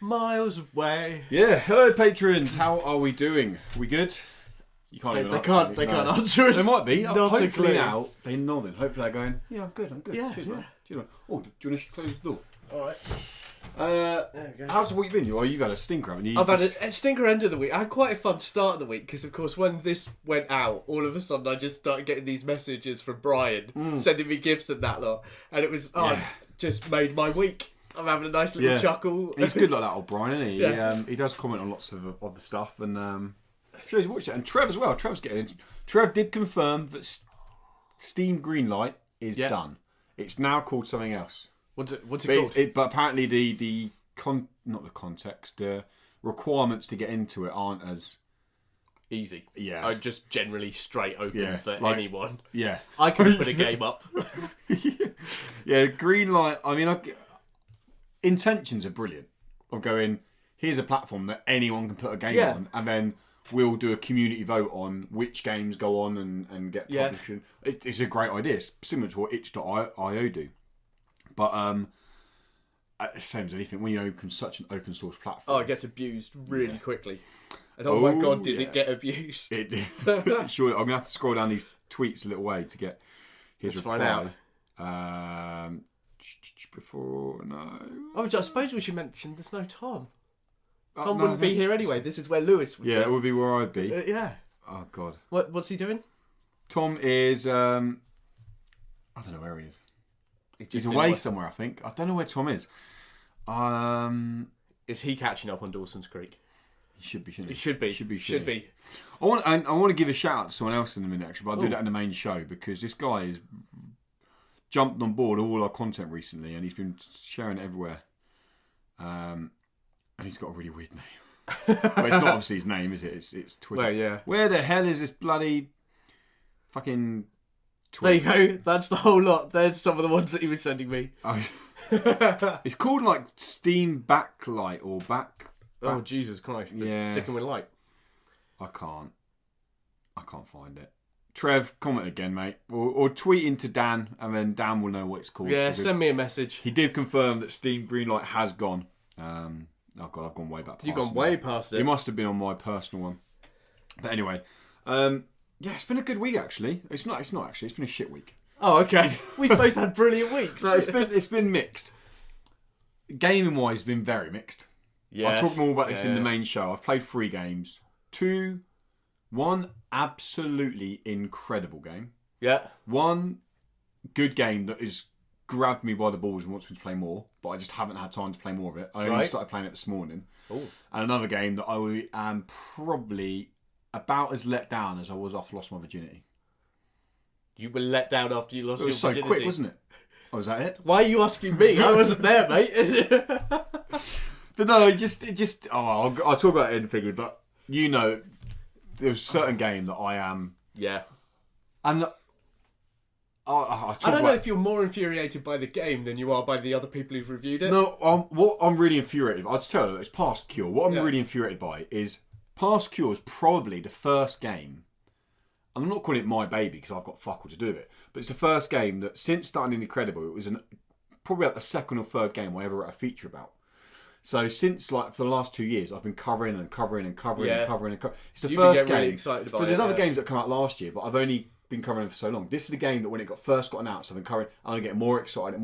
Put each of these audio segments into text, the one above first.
miles away. Yeah, hello patrons. How are we doing? We good? You can't. They can't answer us. They might be. Not a Hopefully clue. now they're nodding. Hopefully they're going. Yeah, I'm good. Yeah, Cheers, yeah. man. Cheers, man. Oh, do you want to close the door? All right. There we go. How's the week been? You've had a stinker, haven't you? I've had a stinker end of the week. I had quite a fun start of the week because, of course, when this went out, all of a sudden I just started getting these messages from Brian sending me gifts and that lot, and it was just made my week. I'm having a nice little chuckle. He's good like that, old Brian, isn't he? Yeah. He does comment on lots of the stuff, and sure he's watched it. And Trev as well. Trev's getting in. Trev did confirm that Steam Greenlight is done. It's now called something else. What's it called? But apparently the requirements to get into it aren't as easy. Yeah. I'm just generally straight open for anyone. Yeah. I can put a game up. Yeah, Greenlight. I mean, intentions are brilliant. Of going, here's a platform that anyone can put a game on, and then we'll do a community vote on which games go on and get published. It's a great idea. It's similar to what itch.io do. But same as anything, when you open such an open source platform, it gets abused really quickly. And oh my god, did it get abused? It did. Sure, I'm gonna have to scroll down these tweets a little way to get his reply. Find out. Before I suppose we should mention there's no Tom. Tom wouldn't be here anyway. This is where Lewis would be. It would be where I'd be. Yeah. Oh god. What's he doing? Tom is I don't know where he is. He's away somewhere, I think. I don't know where Tom is. Is he catching up on Dawson's Creek? He should be, shouldn't he? Should be. I want to give a shout out to someone else in a minute, actually, but I'll do that in the main show because this guy has jumped on board all our content recently and he's been sharing it everywhere. And he's got a really weird name. But it's not obviously his name, is it? It's Twitter. Well, yeah. Where the hell is this bloody fucking Twitter? There you go. That's the whole lot. There's some of the ones that he was sending me. It's called like Steam Backlight or back. Oh, Jesus Christ. Sticking with light. I can't find it. Trev, comment again, mate. Or tweet into Dan, and then Dan will know what it's called. Yeah, send me a message. He did confirm that Steam Greenlight has gone. Oh, God, I've gone way back past it. You've gone way past it. It must have been on my personal one. But anyway, it's been a good week, actually. It's not actually. It's been a shit week. Oh, okay. We've both had brilliant weeks. No, it's been mixed. Gaming-wise, it's been very mixed. Yes. I'll talk more about this in the main show. I've played 3 games. 1 absolutely incredible game. Yeah. 1 good game that has grabbed me by the balls and wants me to play more, but I just haven't had time to play more of it. I only started playing it this morning. Ooh. And another game that I am probably about as let down as I was after I lost my virginity. You were let down after you lost your virginity? It was so quick, wasn't it? Oh, was that it? Why are you asking me? I wasn't there, mate. But no, it just. Oh, I'll talk about it in figure, but you know, there's a certain game that I am. Yeah. And I don't know if you're more infuriated by the game than you are by the other people who've reviewed it. No, what I'm really infuriated by, I'll tell you, it's Past Cure. What I'm really infuriated by is Past Cure is probably the first game, and I'm not calling it my baby because I've got fuck all to do with it, but it's the first game that since starting Incredible, it was probably like the second or third game I ever wrote a feature about. So since for the last 2 years, I've been covering. It's the first game. Really excited about there's other games that come out last year, but I've only been covering for so long. This is the game that when it first got announced, I've been covering. I'm getting more excited.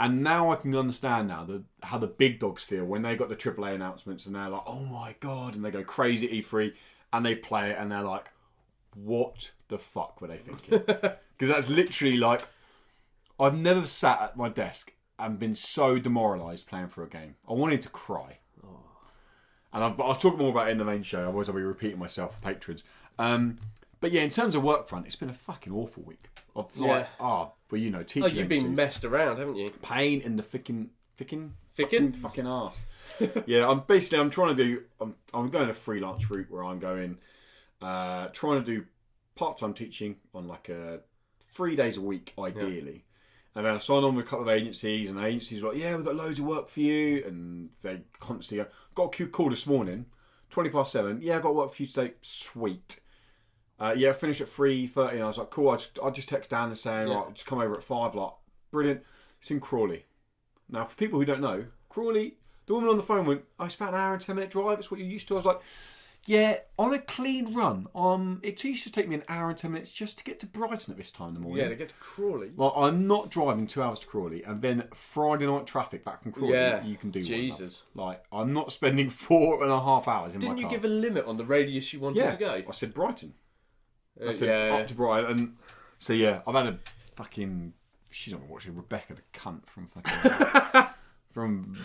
And now I can understand how the big dogs feel when they got the AAA announcements and they're like, oh my god, and they go crazy at E3 and they play it and they're like, what the fuck were they thinking? Because that's literally like, I've never sat at my desk and been so demoralised playing for a game. I wanted to cry. Oh. And I'll talk more about it in the main show, otherwise I'll be repeating myself for patrons. But yeah, in terms of work front, it's been a fucking awful week. Teaching. Oh, you've been messed around, haven't you? Pain in the fucking arse. Yeah, I'm trying to do. I'm going a freelance route where I'm going, trying to do part-time teaching on like 3 days a week, ideally. And then I sign on with a couple of agencies, and the agencies are like, yeah, we've got loads of work for you. And they constantly go, got a call this morning, 7:20. Yeah, I've got work for you today. Sweet. Finish at 3:30. And I was like, cool. I'll just text Dan and saying, right, just come over at 5. Like, brilliant. It's in Crawley. Now, for people who don't know, Crawley, The woman on the phone went, "Oh, it's about an hour and 10-minute drive. It's what you're used to." I was like, "Yeah, on a clean run, it used to take me an hour and 10 minutes just to get to Brighton at this time in the morning." Yeah, to get to Crawley. Like, I'm not driving 2 hours to Crawley, and then Friday night traffic back from Crawley. Yeah, you can do Jesus. Like, I'm not spending 4.5 hours in my car. Didn't you give a limit on the radius you wanted to go? I said Brighton. I said up to Brighton, and so yeah, I've had a fucking. She's not watching Rebecca the cunt from fucking from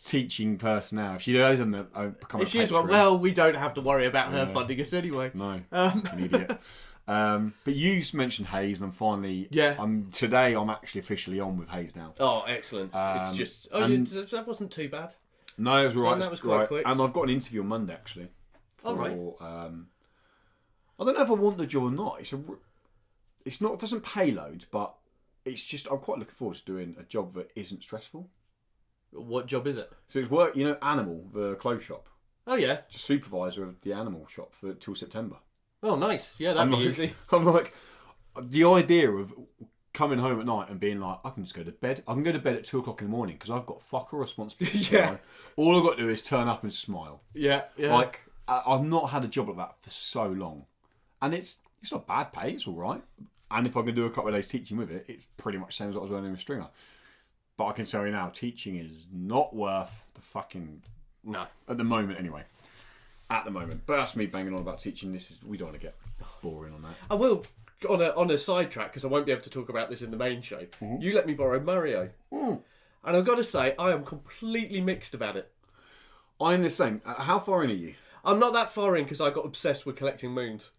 teaching personnel. If she doesn't become a patron. Well, we don't have to worry about her funding us anyway. No, an idiot. But you mentioned Hayes, and I'm finally. Yeah. Today I'm actually officially on with Hayes now. Oh, excellent! It's just. That wasn't too bad. No, it was right. That was quite quick. And I've got an interview on Monday actually. All right. I don't know if I want the job or not. It doesn't pay loads, but it's just I'm quite looking forward to doing a job that isn't stressful. What job is it? So it's work, Animal, the clothes shop. Oh yeah, Just supervisor of the animal shop till September. Oh nice, yeah, that'd be easy. I'm like, the idea of coming home at night and being like, I can just go to bed. I can go to bed at 2 o'clock in the morning because I've got fuck all responsibility. Yeah. All I've got to do is turn up and smile. Yeah. Like I've not had a job like that for so long, and it's not bad pay. It's all right. And if I can do a couple of days teaching with it, it's pretty much the same as what I was earning with Stringer. But I can tell you now, teaching is not worth the fucking... No. At the moment, anyway. At the moment. But that's me banging on about teaching. We don't want to get boring on that. I will, on a sidetrack, because I won't be able to talk about this in the main show. Mm-hmm. You let me borrow Mario. Mm. And I've got to say, I am completely mixed about it. I'm the same. How far in are you? I'm not that far in, because I got obsessed with collecting moons.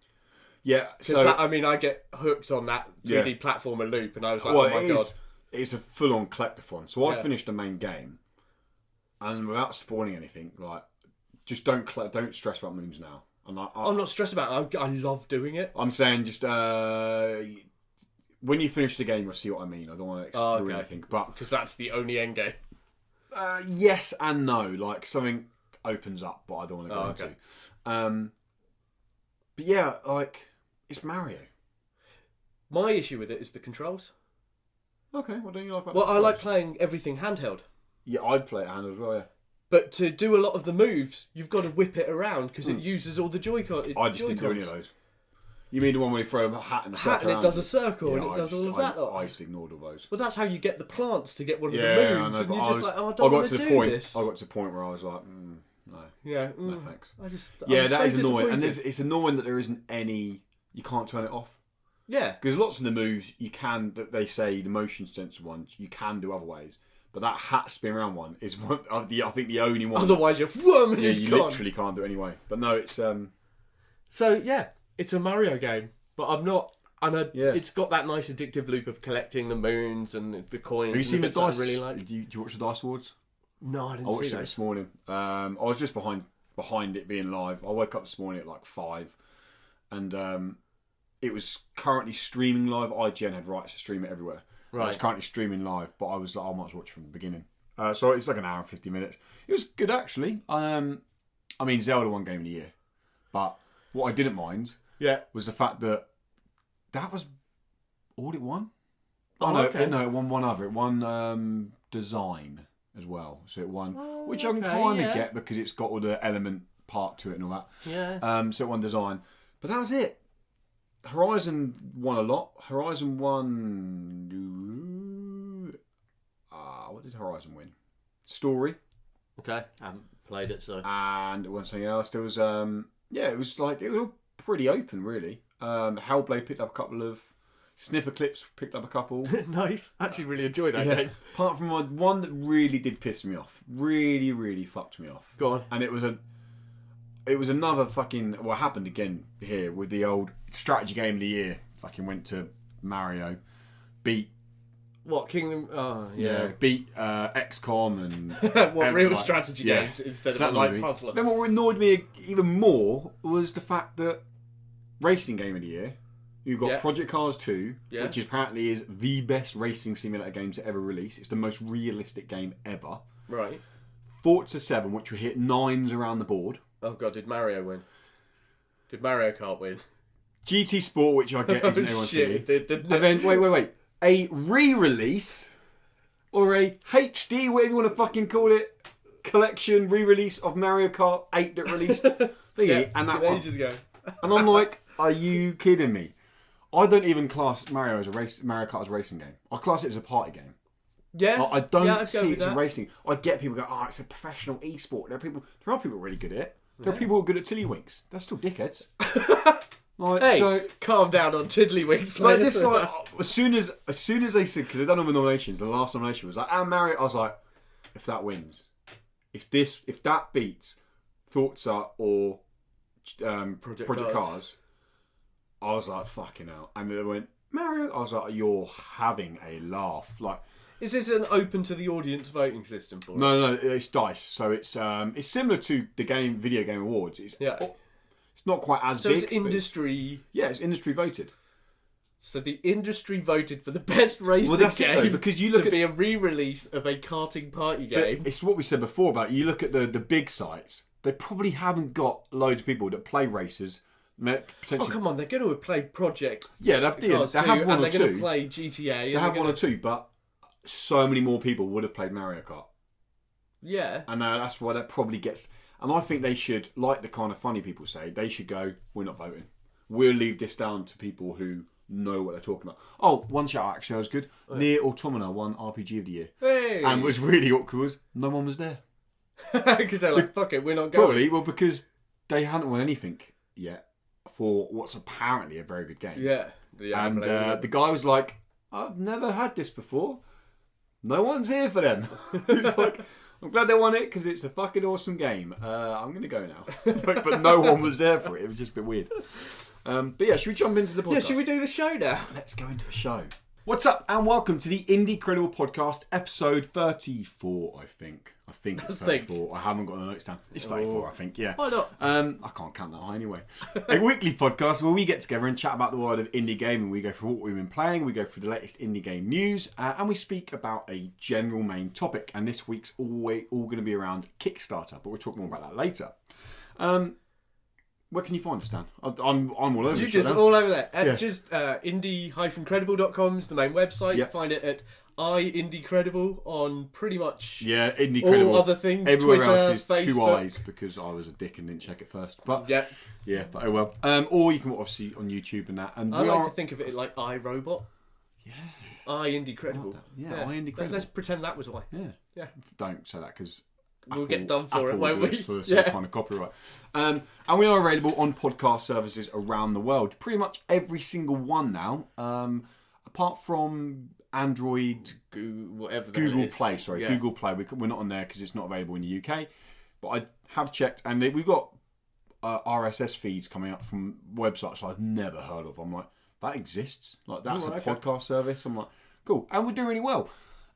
Yeah, so... I get hooked on that 3D platformer loop, and I was like, oh my God. It's a full-on collectathon. So I finished the main game, and without spoiling anything, like, just don't stress about moons now. And I'm not stressed about it. I love doing it. I'm saying just when you finish the game, you'll see what I mean. I don't want to explain anything, but because that's the only end game. Yes and no. Like something opens up, but I don't want to go into. But yeah, like it's Mario. My issue with it is the controls. Okay, what don't you like about the controls? I like playing everything handheld. Yeah, I'd play it handheld as well, yeah. But to do a lot of the moves, you've got to whip it around because it uses all the Joy-Con. I just didn't do any of those. You mean the one where you throw a hat and it does a circle and it does all of that? I just ignored all those. Well, that's how you get the plants to get one of the moves. I know, and you're just like, I don't want to do this. I got to the point where I was like, no. Yeah. No thanks. That is annoying. And it's annoying that there isn't any... You can't turn it off. Yeah. Because lots of the moves, you can... That they say, the motion sensor ones, you can do other ways. But that hat spin around one is one of I think the only one. Otherwise, you're whoom and it's you gone. Literally can't do it anyway. But no, it's So yeah, it's a Mario game, but I'm not. And it's got that nice addictive loop of collecting the moons and the coins. Have you seen the dice? I really like. Do you watch the Dice Awards? No, I didn't. I watched it this morning. I was just behind it being live. I woke up this morning at like 5, and it was currently streaming live. IGN had rights to stream it everywhere. Right. It's currently streaming live, but I was like, I might as well watch from the beginning. So it's like an hour and 50 minutes. It was good, actually. I mean, Zelda won Game of the Year. But what I didn't mind was the fact that was all it won. It won one other. It won design as well. So it won, which I can kind of get because it's got all the element part to it and all that. Yeah. So it won design. But that was it. Horizon won a lot. Horizon won... what did Horizon win? Story. Okay. I haven't played it, so... And it won something else. There was... it was all pretty open, really. Hellblade picked up a couple of... Snipper Clips picked up a couple. Nice. Actually really enjoyed that game. Apart from one that really did piss me off. Really, really fucked me off. Go on. And it was another fucking... Well, it happened again here with the old strategy game of the year. Fucking went to Mario. Beat... What, Kingdom... Oh, yeah. Beat XCOM and... real strategy games instead of like puzzler. Then what annoyed me even more was the fact that Racing Game of the Year, you've got Project Cars 2, which apparently is the best racing simulator game to ever release. It's the most realistic game ever. Right. Forza 7, which will hit 9s around the board. Oh god, did Mario win? Did Mario Kart win? GT Sport, which I get isn't anyone's shit. And then, wait. A re-release, or a HD, whatever you want to fucking call it, collection re-release of Mario Kart 8 that released thingy, and that one. Ages ago. And I'm like, are you kidding me? I don't even class Mario Kart as a racing game. I class it as a party game. Yeah. I don't see it as that. a racing. I get people go, oh, it's a professional esport. There are people really good at it. There are people who are good at tiddlywinks. They're still dickheads. Like, Hey, so, calm down on tiddlywinks. like this, like as soon as they said, because they've done all the nominations, the last nomination was like, and Mario. I was like, if that wins, if that beats Forza or Project Cars, I was like, fucking hell. And they went Mario. I was like, you're having a laugh. Like, is this an open to the audience voting system for it? no, it's dice. So it's similar to the video game awards. It's not quite as so big. So it's industry. It's industry voted. So the industry voted for the best racing game though, because you look to be a re-release of a karting party game. It's what we said before about you look at the big sites. They probably haven't got loads of people that play races. Oh come on, they're going to have played Project. Yeah, they have one or two. And they're going to play GTA. They have one or two, but so many more people would have played Mario Kart. Yeah, and that's why that probably gets. And I think they should, like the kind of funny people say, they should go, we're not voting. We'll leave this down to people who know what they're talking about. Oh, one shout out actually, I was good. Nier Automata won RPG of the Year. Hey. And was really awkward was no one was there. Because they're like, fuck it, we're not going. Probably, well, because they hadn't won anything yet for what's apparently a very good game. Yeah. And the guy was like, I've never had this before. No one's here for them. He's like, I'm glad they won it because it's a fucking awesome game. I'm going to go now. but no one was there for it. It was just a bit weird. But yeah, should we jump into the podcast? Yeah, should we do the show now? Let's go into a show. What's up and welcome to the Indie Credible Podcast, episode 34, I think. I think it's 34. I haven't got the notes down. It's 34, I think, yeah. Why not? I can't count that high anyway. A weekly podcast where we get together and chat about the world of indie gaming. We go through what we've been playing, we go through the latest indie game news, and we speak about a general main topic. And this week's all going to be around Kickstarter, but we'll talk more about that later. Where can you find us, Dan? I'm all over. You're just all over there. Just indie-credible.com is the main website. You find it at iIndieCredible on pretty much Indie all Credible. other things. Everywhere Twitter, else is Facebook. 2 eyes because I was a dick and didn't check it first. But yeah, but oh well. Or you can obviously on YouTube and that. And I like to think of it like iRobot. Yeah. iIndieCredible. iIndieCredible. Let's pretend that was why. Yeah. Don't say that because we'll get done for it, won't do we? us for some kind of copyright. And we are available on podcast services around the world. Pretty much every single one now, apart from Android, Google Play. Sorry, Google Play. We're not on there because it's not available in the UK. But I have checked, and we've got RSS feeds coming up from websites I've never heard of. I'm like, that exists? Like that's a podcast service? I'm like, cool. And we're doing really well.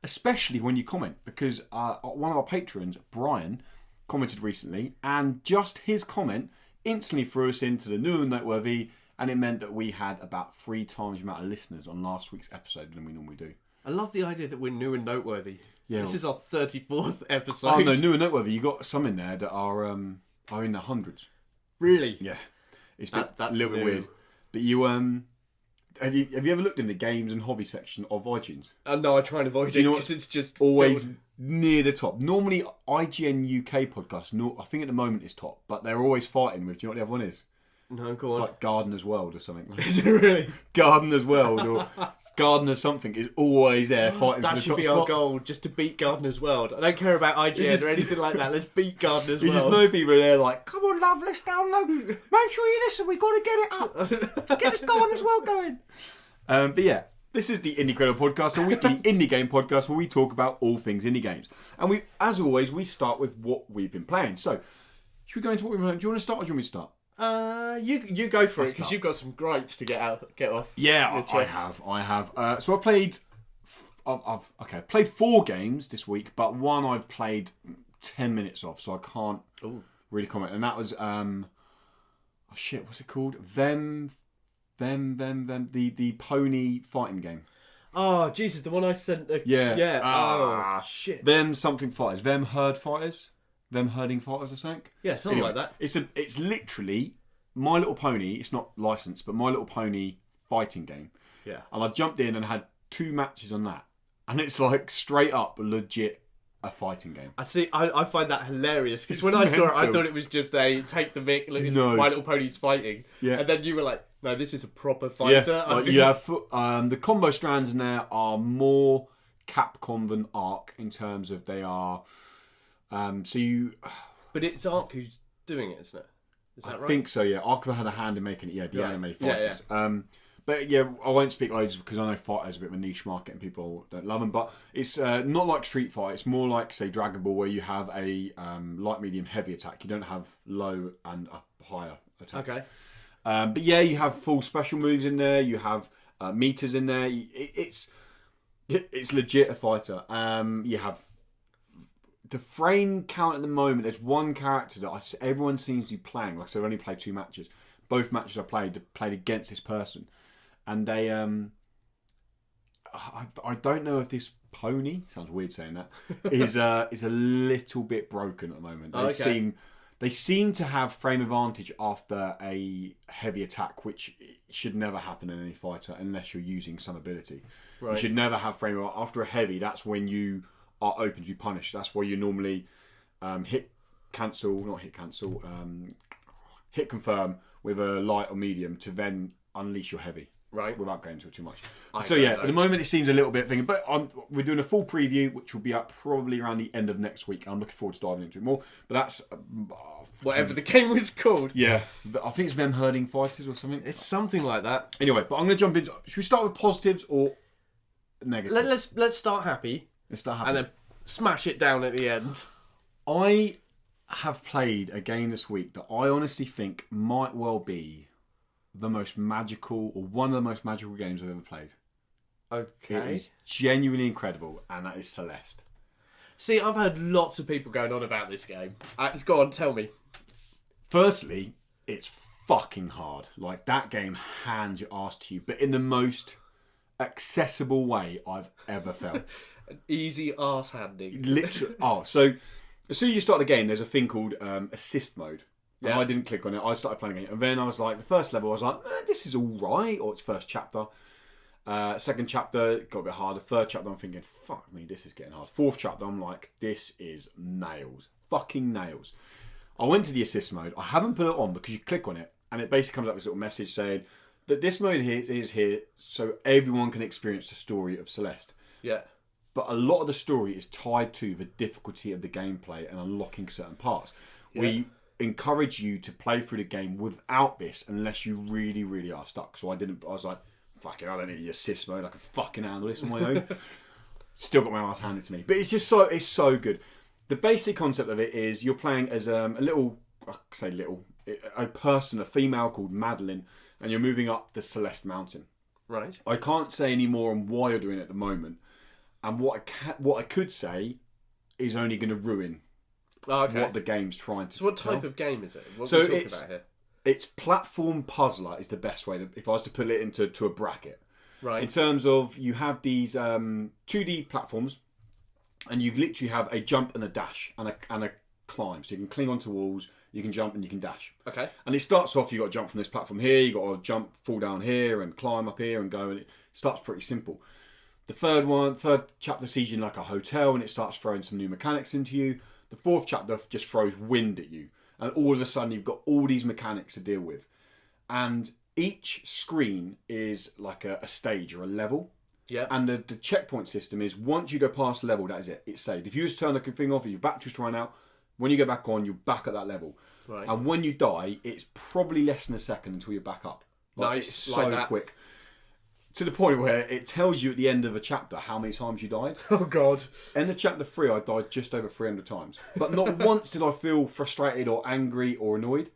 Especially when you comment, because one of our patrons, Brian, commented recently, and just his comment instantly threw us into the new and noteworthy, and it meant that we had about 3 times the amount of listeners on last week's episode than we normally do. I love the idea that we're new and noteworthy. Yeah, this is our 34th episode. Oh no, new and noteworthy. You got some in there that are in the hundreds. Really? Yeah, it's that's a little bit weird. But you Have you ever looked in the games and hobby section of iTunes? No, I try and avoid it because it's just always near the top. Normally, IGN UK podcast, I think at the moment is top, but they're always fighting with. Do you know what the other one is? No, go on. It's like Gardener's World or something. Is it really? Gardener's World or Gardener something is always there fighting for the top spot. That should be our goal, just to beat Gardener's World. I don't care about IGN or anything like that. Let's beat Gardener's World. You just know people are there like, come on, love, let's download. Make sure you listen. We've got to get it up. Let's get this Gardener's World going. But yeah, this is the Indie Credible Podcast, a weekly indie game podcast where we talk about all things indie games. And we, as always, we start with what we've been playing. So, should we go into what we've been playing? Do you want to start or do you want me to start? You go for it because you've got some gripes to get off. Yeah, I have. So I've played 4 games this week, but one I've played 10 minutes of, so I can't really comment. And that was what's it called? The pony fighting game. Oh Jesus, the one I sent. Yeah. Oh shit. Them something fighters. Them herd fighters. Them herding fighters or something. Yeah, something like that. It's literally My Little Pony. It's not licensed, but My Little Pony fighting game. Yeah. And I jumped in and had 2 matches on that, and it's like straight up legit a fighting game. I see. I find that hilarious because when I saw it, I thought it was just a take the mick. Look, it's My Little Pony's fighting, and then you were like, "No, this is a proper fighter." Yeah, you have the combo strands in there are more Capcom than Arc in terms of they are. But it's Arc who's doing it, isn't it? Is that right? I think so. Yeah, Arc had a hand in making it. Yeah, the anime fighters. Yeah. But yeah, I won't speak loads because I know Fighter is a bit of a niche market and people don't love them. But it's not like Street Fighter. It's more like, say, Dragon Ball, where you have a light, medium, heavy attack. You don't have low and a higher attack. Okay. But yeah, you have full special moves in there. You have meters in there. It's legit a fighter. You have the frame count at the moment. There's one character that everyone seems to be playing. Like, so I've only played 2 matches. Both matches I played against this person. And they, I don't know if this pony, sounds weird saying that, is a little bit broken at the moment. They seem to have frame advantage after a heavy attack, which should never happen in any fighter unless you're using some ability. Right. You should never have frame advantage. After a heavy, that's when you are open to be punished. That's why you normally hit confirm with a light or medium to then unleash your heavy. Right, without going into it too much. At the moment it seems a little bit thinking, but we're doing a full preview, which will be up probably around the end of next week. I'm looking forward to diving into it more. But that's whatever the game was called. Yeah, I think it's them herding fighters or something. It's something like that. Anyway, but I'm going to jump into. Should we start with positives or negatives? Let's start happy. And then smash it down at the end. I have played a game this week that I honestly think might well be the most magical, or one of the most magical games I've ever played. Okay. It is genuinely incredible, and that is Celeste. See, I've heard lots of people going on about this game. Go on, tell me. Firstly, it's fucking hard. Like, that game hands your ass to you, but in the most accessible way I've ever felt. An easy arse handing. Literally. So as soon as you start the game, there's a thing called assist mode. And I didn't click on it. I started playing it. And then I was like, the first level, I was like, this is all right. Or it's first chapter. Second chapter, got a bit harder. Third chapter, I'm thinking, fuck me, this is getting hard. Fourth chapter, I'm like, this is nails. Fucking nails. I went to the assist mode. I haven't put it on because you click on it. And it basically comes up with this little message saying that this mode is here so everyone can experience the story of Celeste. Yeah. But a lot of the story is tied to the difficulty of the gameplay and unlocking certain parts. Yeah. We encourage you to play through the game without this unless you really, really are stuck. So I was like, fuck it, I don't need the assist mode. I can fucking handle this on my own. Still got my ass handed to me. But it's so good. The basic concept of it is you're playing as a person, a female called Madeline, and you're moving up the Celeste Mountain. Right. I can't say any more on why you're doing it at the moment. And what I could say is only going to ruin what the game's trying to. So what type of game is it? What are we talking about here? It's platform puzzler is the best way. If I was to put it into a bracket, right? In terms of you have these 2D platforms, and you literally have a jump and a dash and a climb. So you can cling onto walls, you can jump and you can dash. Okay. And it starts off, you got to jump from this platform here, you got to jump, fall down here, and climb up here and go. And it starts pretty simple. The third chapter sees you in like a hotel, and it starts throwing some new mechanics into you. The fourth chapter just throws wind at you, and all of a sudden you've got all these mechanics to deal with. And each screen is like a stage or a level. Yeah. And the checkpoint system is once you go past the level, that is it. It's saved. If you just turn the thing off, if your battery's run out, when you go back on, you're back at that level. Right. And when you die, it's probably less than a second until you're back up. Nice. It's so quick. To the point where it tells you at the end of a chapter how many times you died. Oh, God. End of chapter 3, I died just over 300 times. But not once did I feel frustrated or angry or annoyed.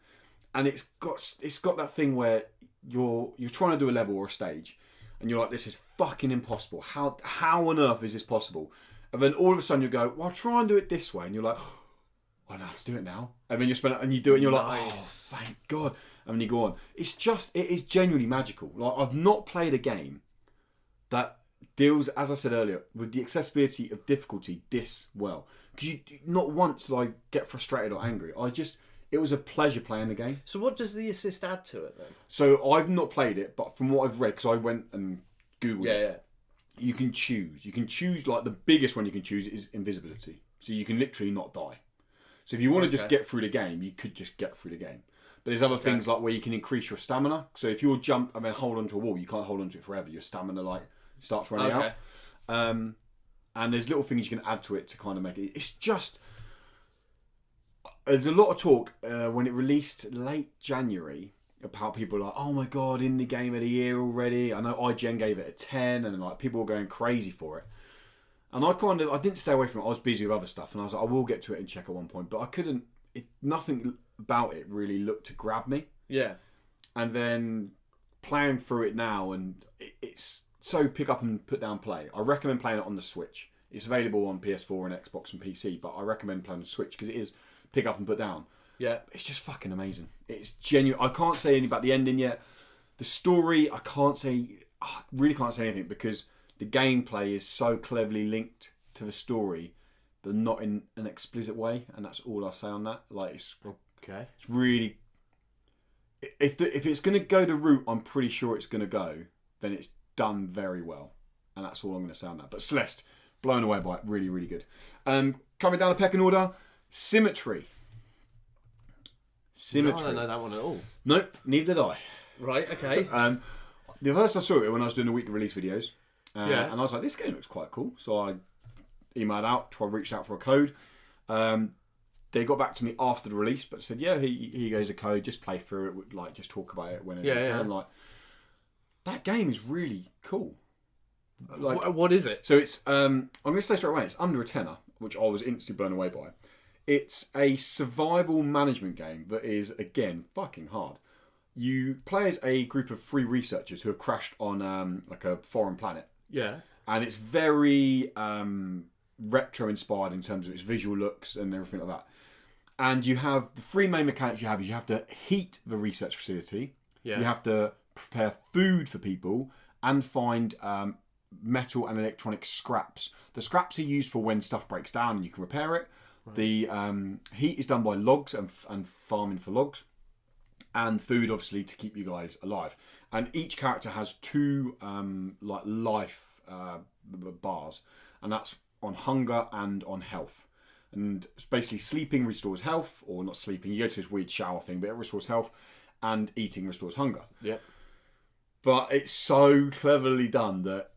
And it's got that thing where you're trying to do a level or a stage, and you're like, this is fucking impossible. How on earth is this possible? And then all of a sudden you go, well, I'll try and do it this way. And you're like, oh, no, let's do it now. And then you spend it and you do it and you're like, oh, thank God. And then you go on. It is genuinely magical. Like, I've not played a game that deals, as I said earlier, with the accessibility of difficulty this well. Because not once did I get frustrated or angry. It was a pleasure playing the game. So what does the assist add to it then? So I've not played it, but from what I've read, because I went and Googled it, yeah. you can choose. You can choose, like, the biggest one you can choose is invisibility. So you can literally not die. So if you want to just get through the game, you could just get through the game. But there's other things like where you can increase your stamina. So if you'll jump and then hold onto a wall, you can't hold onto it forever. Your stamina like starts running out. And there's little things you can add to it to kind of make it. It's just... There's a lot of talk when it released late January about people like, oh my god, indie game of the year already. I know IGN gave it a 10 and like people were going crazy for it. And I didn't stay away from it. I was busy with other stuff and I was like, I will get to it and check at one point. But I couldn't, nothing about it really looked to grab me. Yeah. And then playing through it now and it's so pick up and put down play. I recommend playing it on the Switch. It's available on PS4 and Xbox and PC, but I recommend playing on the Switch because it is pick up and put down. Yeah. It's just fucking amazing. It's genuine. I can't say anything about the ending yet. The story, I really can't say anything because the gameplay is so cleverly linked to the story, but not in an explicit way, and that's all I'll say on that. Like, it's really... If it's going to go the route I'm pretty sure it's going to go, then it's done very well. And that's all I'm going to say on that. But Celeste, blown away by it. Really, really good. Coming down the pecking order, Symmetry. No, I don't know that one at all. Nope, neither did I. Right, okay. The first I saw it when I was doing the weekly release videos. And I was like, this game looks quite cool. So I emailed out, reached out for a code. They got back to me after the release, but said, yeah, here goes a code. Just play through it. Like, just talk about it whenever you can. Like, that game is really cool. Like, what is it? So it's, I'm going to say straight away, it's under a tenner, which I was instantly blown away by. It's a survival management game that is, again, fucking hard. You play as a group of 3 researchers who have crashed on like a foreign planet. Yeah. And it's very retro-inspired in terms of its visual looks and everything like that. And you have the 3 main mechanics you have is you have to heat the research facility. Yeah. You have to prepare food for people and find metal and electronic scraps. The scraps are used for when stuff breaks down and you can repair it. Right. The heat is done by logs and farming for logs. And food, obviously, to keep you guys alive. And each character has 2 like life bars. And that's on hunger and on health. And basically sleeping restores health, or not sleeping, you go to this weird shower thing, but it restores health, and eating restores hunger. Yep. But it's so cleverly done that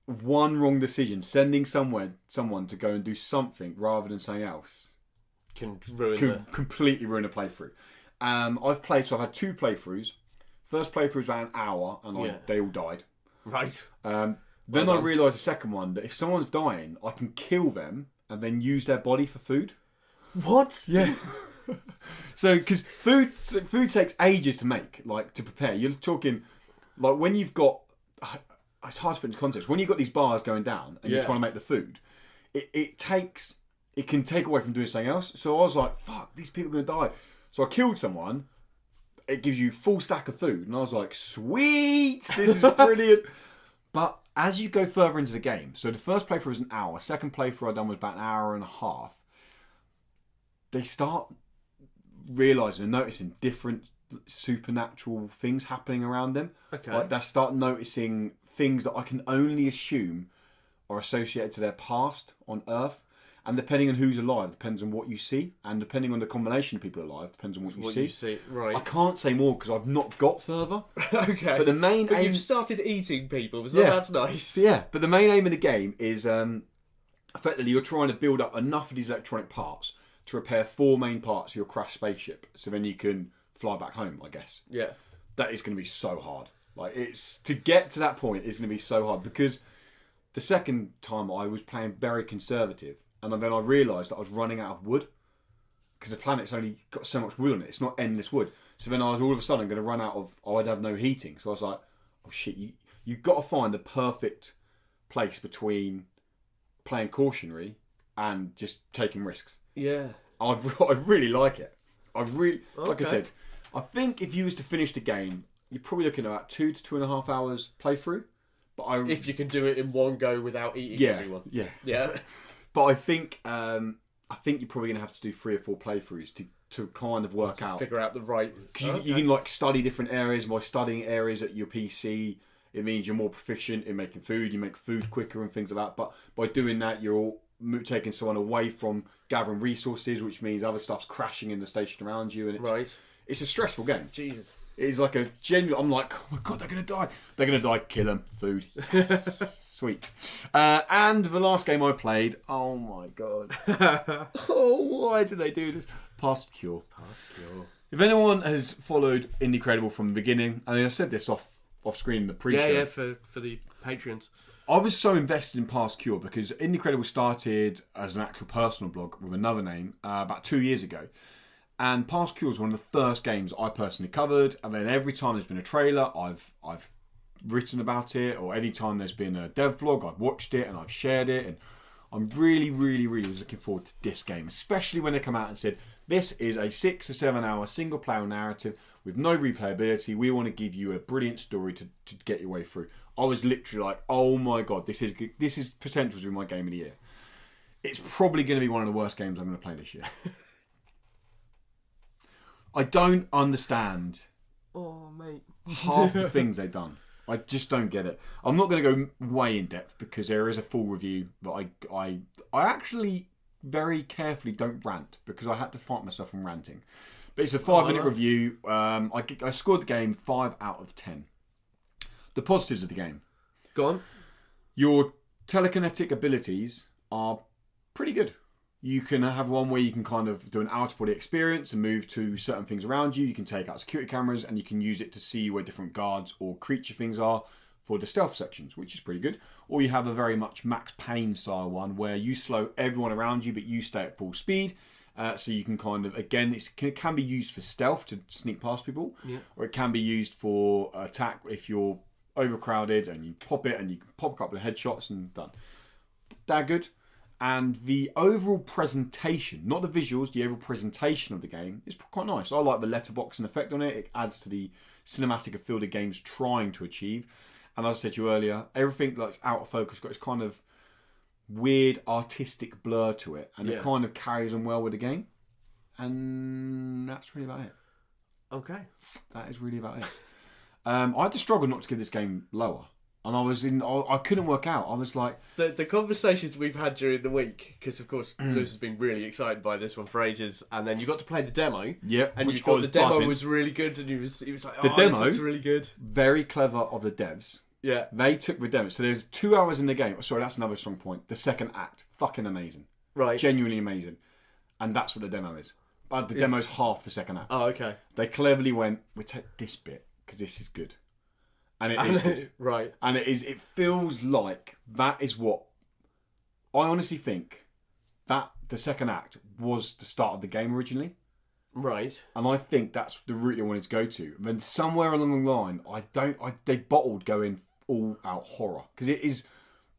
one wrong decision, sending someone to go and do something rather than something else, can completely ruin a playthrough. I've had 2 playthroughs. First playthrough was about an hour, and they all died. Right. Then I realised the second one that if someone's dying, I can kill them and then use their body for food. What? Yeah. So, because food takes ages to make, like to prepare. You're talking, like when you've got, it's hard to put into context. When you've got these bars going down and you're trying to make the food, it can take away from doing something else. So I was like, fuck, these people are going to die. So I killed someone. It gives you full stack of food, and I was like, sweet, this is brilliant. But as you go further into the game, so the first playthrough was an hour, second playthrough I done was about an hour and a half. They start realising and noticing different supernatural things happening around them. Okay. Like they start noticing things that I can only assume are associated to their past on Earth. And depending on who's alive, depends on what you see. And depending on the combination of people alive, depends on what you see. Right. I can't say more because I've not got further. Okay. But the main aim... you've started eating people, so that's nice. Yeah, but the main aim of the game is... effectively, you're trying to build up enough of these electronic parts to repair 4 main parts of your crashed spaceship. So then you can fly back home, I guess. Yeah. That is going to be so hard. Like, to get to that point is going to be so hard. Because the second time I was playing very conservative. And then I realised that I was running out of wood because the planet's only got so much wood on it. It's not endless wood. So then I was all of a sudden going to run out of... I'd have no heating. So I was like, oh shit, you've got to find the perfect place between playing cautionary and just taking risks. Yeah. I really like it. Like I said, I think if you was to finish the game, you're probably looking at about 2 to 2.5 hours playthrough. But if you can do it in one go without eating everyone. Yeah. Yeah. But I think you're probably going to have to do 3 or 4 playthroughs to kind of work out. Figure out the right... Because you can like study different areas. By studying areas at your PC, it means you're more proficient in making food. You make food quicker and things like that. But by doing that, you're taking someone away from gathering resources, which means other stuff's crashing in the station around you, and it's a stressful game. Jesus. It's like a genuine. I'm like, oh my god, they're gonna die. They're gonna die. Kill them. Food. Yes. Sweet. And the last game I played. Oh my god. Oh, why did they do this? Past Cure. If anyone has followed Indie from the beginning, I mean, I said this off screen in the pre-show. Yeah, for the Patreons. I was so invested in Past Cure because Indie started as an actual personal blog with another name about 2 years ago. And Past Cure was one of the first games I personally covered. And then every time there's been a trailer, I've written about it. Or any time there's been a dev vlog, I've watched it and I've shared it. And I'm really, really, really was looking forward to this game. Especially when they come out and said, this is a 6 to 7 hour single player narrative with no replayability. We want to give you a brilliant story to get your way through. I was literally like, oh my god, this is potential to be my game of the year. It's probably going to be one of the worst games I'm going to play this year. I don't understand half the things they've done. I just don't get it. I'm not going to go way in depth because there is a full review that I actually very carefully don't rant because I had to fight myself from ranting. But it's a 5-minute review. I scored the game 5 out of 10. The positives of the game. Go on. Your telekinetic abilities are pretty good. You can have one where you can kind of do an out-of-body experience and move to certain things around you. You can take out security cameras and you can use it to see where different guards or creature things are for the stealth sections, which is pretty good. Or you have a very much Max Payne style one where you slow everyone around you but you stay at full speed. So you can kind of, again, it can be used for stealth to sneak past people. Yeah. Or it can be used for attack if you're overcrowded and you pop it and you can pop a couple of headshots and done. They're good. And the overall presentation, not the visuals, the overall presentation of the game is quite nice. I like the letterboxing effect on it. It adds to the cinematic feel the game's trying to achieve. And as I said to you earlier, everything that's out of focus got this kind of weird artistic blur to it. And it kind of carries on well with the game. And that's really about it. Okay. That is really about it. I had to struggle not to give this game lower. And I couldn't work out. I was like... The conversations we've had during the week, because of course Lewis has been really excited by this one for ages, and then you got to play the demo. Yeah. And you thought the demo was really good, and he was like, the demo, this looks really good. Very clever of the devs. Yeah. They took the demo. So there's 2 hours in the game. Sorry, that's another strong point. The second act. Fucking amazing. Right. Genuinely amazing. And that's what the demo is. But the demo's half the second act. Oh, okay. They cleverly went, we'll take this bit, because this is good. And it is good. Right. And it feels like that is what I honestly think that the second act was the start of the game originally. Right. And I think that's the route they wanted to go to. And then somewhere along the line, they bottled going all out horror. Because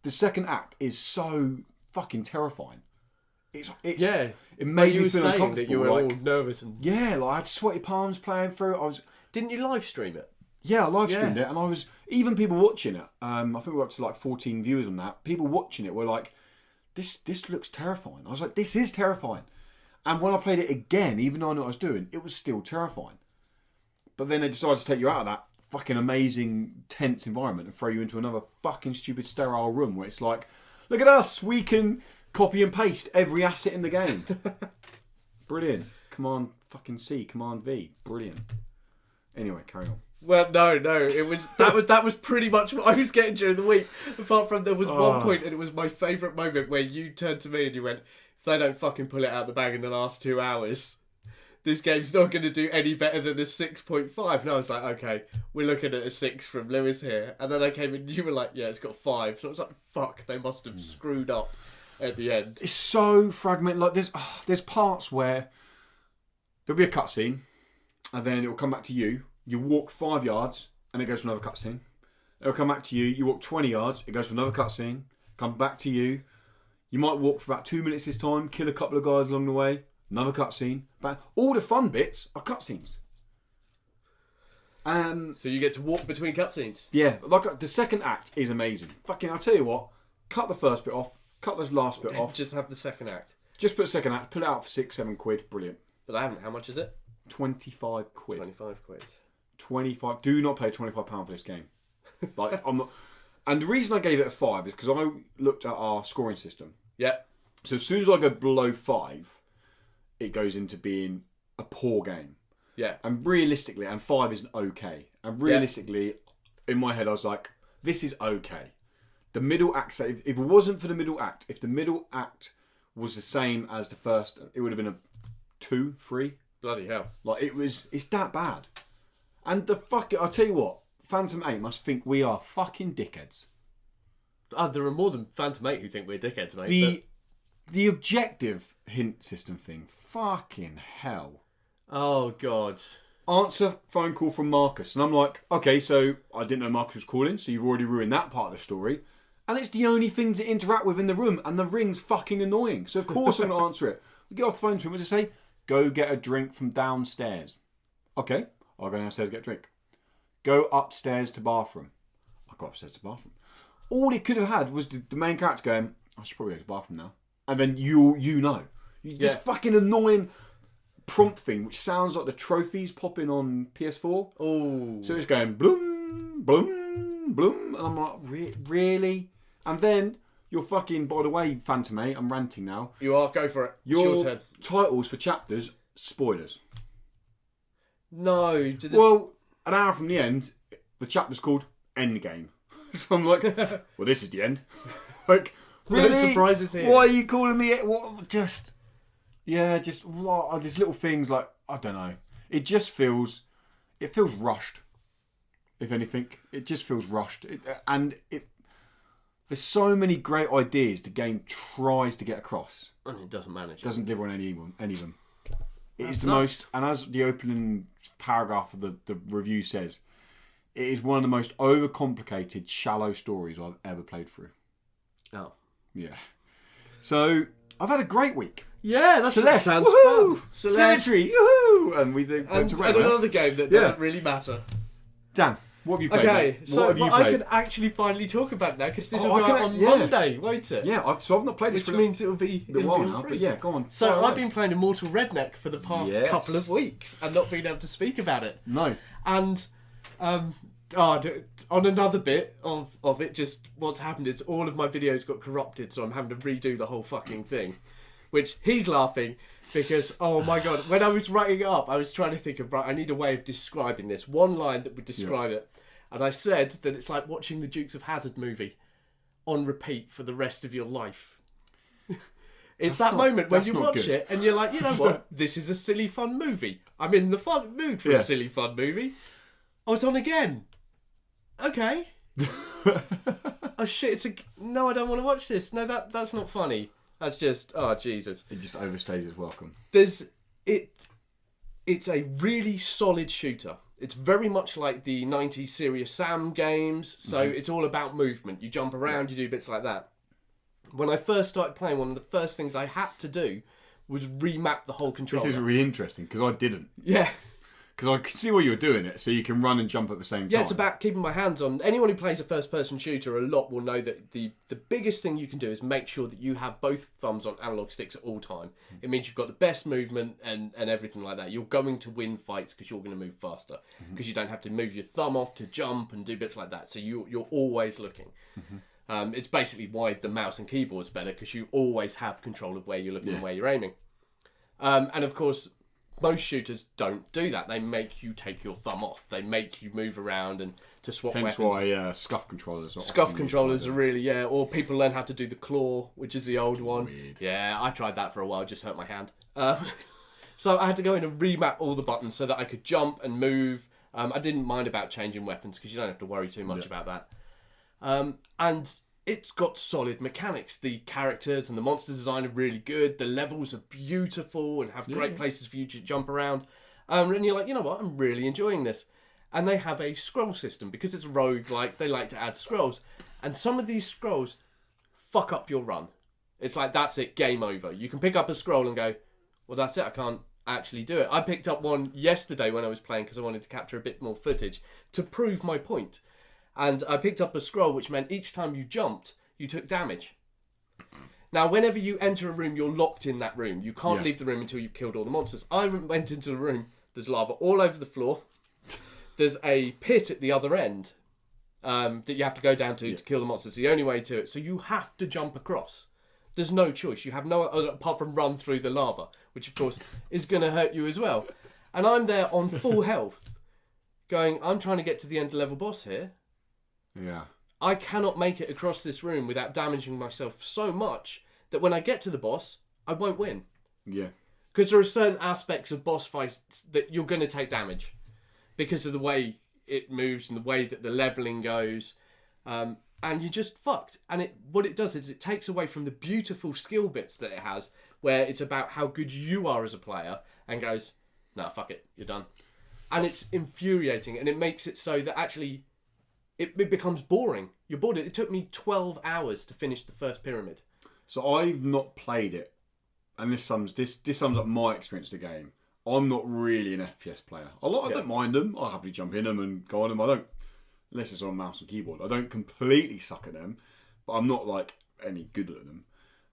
the second act is so fucking terrifying. It made me feel uncomfortable. That you were all nervous and I had sweaty palms playing through it. Didn't you live stream it? Yeah, I live streamed it, and even people watching it. I think we got up to like 14 viewers on that. People watching it were like, "This looks terrifying." I was like, "This is terrifying." And when I played it again, even though I knew what I was doing, it was still terrifying. But then they decided to take you out of that fucking amazing tense environment and throw you into another fucking stupid sterile room where it's like, "Look at us, we can copy and paste every asset in the game." Brilliant. Command fucking C, Command V. Brilliant. Anyway, carry on. Well, no, it was that was pretty much what I was getting during the week. Apart from there was one point, and it was my favourite moment where you turned to me and you went, "If they don't fucking pull it out the bag in the last 2 hours, this game's not going to do any better than a 6.5." And I was like, "Okay, we're looking at a 6 from Lewis here." And then I came in, and you were like, "Yeah, it's got 5." So I was like, "Fuck, they must have screwed up at the end." It's so fragmented. Like there's parts where there'll be a cutscene, and then it will come back to you. You walk 5 yards, and it goes to another cutscene. It'll come back to you. You walk 20 yards, it goes to another cutscene. Come back to you. You might walk for about 2 minutes this time, kill a couple of guys along the way. Another cutscene. But all the fun bits are cutscenes. So you get to walk between cutscenes. Yeah, like the second act is amazing. Fucking, I'll tell you what. Cut the first bit off. Cut the last bit off. Just have the second act. Just put the second act. Pull it out for £6-7. Brilliant. But I haven't. How much is it? 25 quid. 25 quid. 25. Do not pay £25 for this game. Like I'm not. And the reason I gave it a 5 is because I looked at our scoring system. Yeah. So as soon as I go below 5, it goes into being a poor game. Yeah. And realistically, and 5 is okay. And realistically, in my head, I was like, this is okay. The middle act, if it wasn't for the middle act, if the middle act was the same as the first, it would have been a 2, 3. Bloody hell. Like, it's that bad. And I'll tell you what, Phantom 8 must think we are fucking dickheads. There are more than Phantom 8 who think we're dickheads, mate. The objective hint system thing, fucking hell. Oh, God. Answer phone call from Marcus. And I'm like, okay, so I didn't know Marcus was calling, so you've already ruined that part of the story. And it's the only thing to interact with in the room, and the ring's fucking annoying. So of course I'm going to answer it. We get off the phone to him and just say, go get a drink from downstairs. Okay, I'll go downstairs and get a drink. Go upstairs to bathroom. I'll go upstairs to bathroom. All he could have had was the main character going, I should probably go to the bathroom now. And then you know. This fucking annoying prompt thing, which sounds like the trophies popping on PS4. Oh. So it's going, bloom, bloom, bloom. And I'm like, really? And then you're fucking, by the way, Phantom 8, I'm ranting now. You are, go for it. Your turn. titles for chapters, spoilers. No. Well, an hour from the end, the chapter's called Endgame. So I'm like, well, this is the end. Like, really? No surprises here. Why are you calling me it? What? Just these little things, like, I don't know. It just feels rushed. If anything, it just feels rushed. There's so many great ideas the game tries to get across. And it doesn't manage. It doesn't deliver on any of them. It is the most, and as the opening paragraph of the review says, it is one of the most overcomplicated, shallow stories I've ever played through. Oh. Yeah. So, I've had a great week. Yeah, that sounds fun. Cemetery, yoo-hoo! And we think and another game that doesn't really matter. Dan, what have you played? Okay, mate? so what have you I played? can actually finally talk about it now, because this will go out on Monday, won't it? Yeah, so I've not played this which means it'll be a while now, but yeah, go on. So I've been playing Immortal Redneck for the past couple of weeks and not been able to speak about it. No. And on another bit of it, just what's happened is all of my videos got corrupted, so I'm having to redo the whole fucking thing. Which he's laughing because, oh my God, when I was writing it up, I was trying to think of, right, I need a way of describing this. One line that would describe it. And I said that it's like watching the Dukes of Hazzard movie on repeat for the rest of your life. It's that moment when you watch it and you're like, you know what? This is a silly, fun movie. I'm in the fun mood for a silly, fun movie. Oh, it's on again. Okay. Oh shit! No, I don't want to watch this. No, that's not funny. That's just Jesus. It just overstays its welcome. It's a really solid shooter. It's very much like the 90s Serious Sam games. So it's all about movement. You jump around, you do bits like that. When I first started playing, one of the first things I had to do was remap the whole controller. This is really interesting because I didn't. Yeah. Because I can see why you're doing it, so you can run and jump at the same time. Yeah, it's about keeping my hands on. Anyone who plays a first-person shooter a lot will know that the biggest thing you can do is make sure that you have both thumbs on analog sticks at all time. It means you've got the best movement and everything like that. You're going to win fights because you're going to move faster. Because you don't have to move your thumb off to jump and do bits like that. So you're always looking. It's basically why the mouse and keyboard's better, because you always have control of where you're looking and where you're aiming. And of course, most shooters don't do that. They make you take your thumb off. They make you move around and to swap weapons. Hence why scuff controllers are Scuff controllers are really, or people learn how to do the claw, which is the old one. Weird. Yeah, I tried that for a while, just hurt my hand. So I had to go in and remap all the buttons so that I could jump and move. I didn't mind about changing weapons because you don't have to worry too much about that. And it's got solid mechanics. The characters and the monster design are really good. The levels are beautiful and have great places for you to jump around. And you're like, you know what? I'm really enjoying this. And they have a scroll system. Because it's roguelike, they like to add scrolls. And some of these scrolls fuck up your run. It's like, that's it, game over. You can pick up a scroll and go, well, that's it, I can't actually do it. I picked up one yesterday when I was playing because I wanted to capture a bit more footage to prove my point. And I picked up a scroll which meant each time you jumped, you took damage. Now, whenever you enter a room, you're locked in that room. You can't leave the room until you've killed all the monsters. I went into the room, there's lava all over the floor. There's a pit at the other end that you have to go down to kill the monsters. It's the only way to it. So you have to jump across. There's no choice. You have no apart from run through the lava, which of course is going to hurt you as well. And I'm there on full health, going, I'm trying to get to the end level boss here. Yeah. I cannot make it across this room without damaging myself so much that when I get to the boss, I won't win. Yeah. Because there are certain aspects of boss fights that you're going to take damage because of the way it moves and the way that the leveling goes. And you're just fucked. And what it does is it takes away from the beautiful skill bits that it has, where it's about how good you are as a player, and goes, nah, fuck it, you're done. And it's infuriating, and it makes it so that actually it becomes boring. You're bored. It took me 12 hours to finish the first pyramid. So I've not played it, and this sums up my experience of the game. I'm not really an FPS player. I don't mind them. I'll happily jump in them and go on them. I don't, unless it's on mouse and keyboard. I don't completely suck at them, but I'm not like any good at them.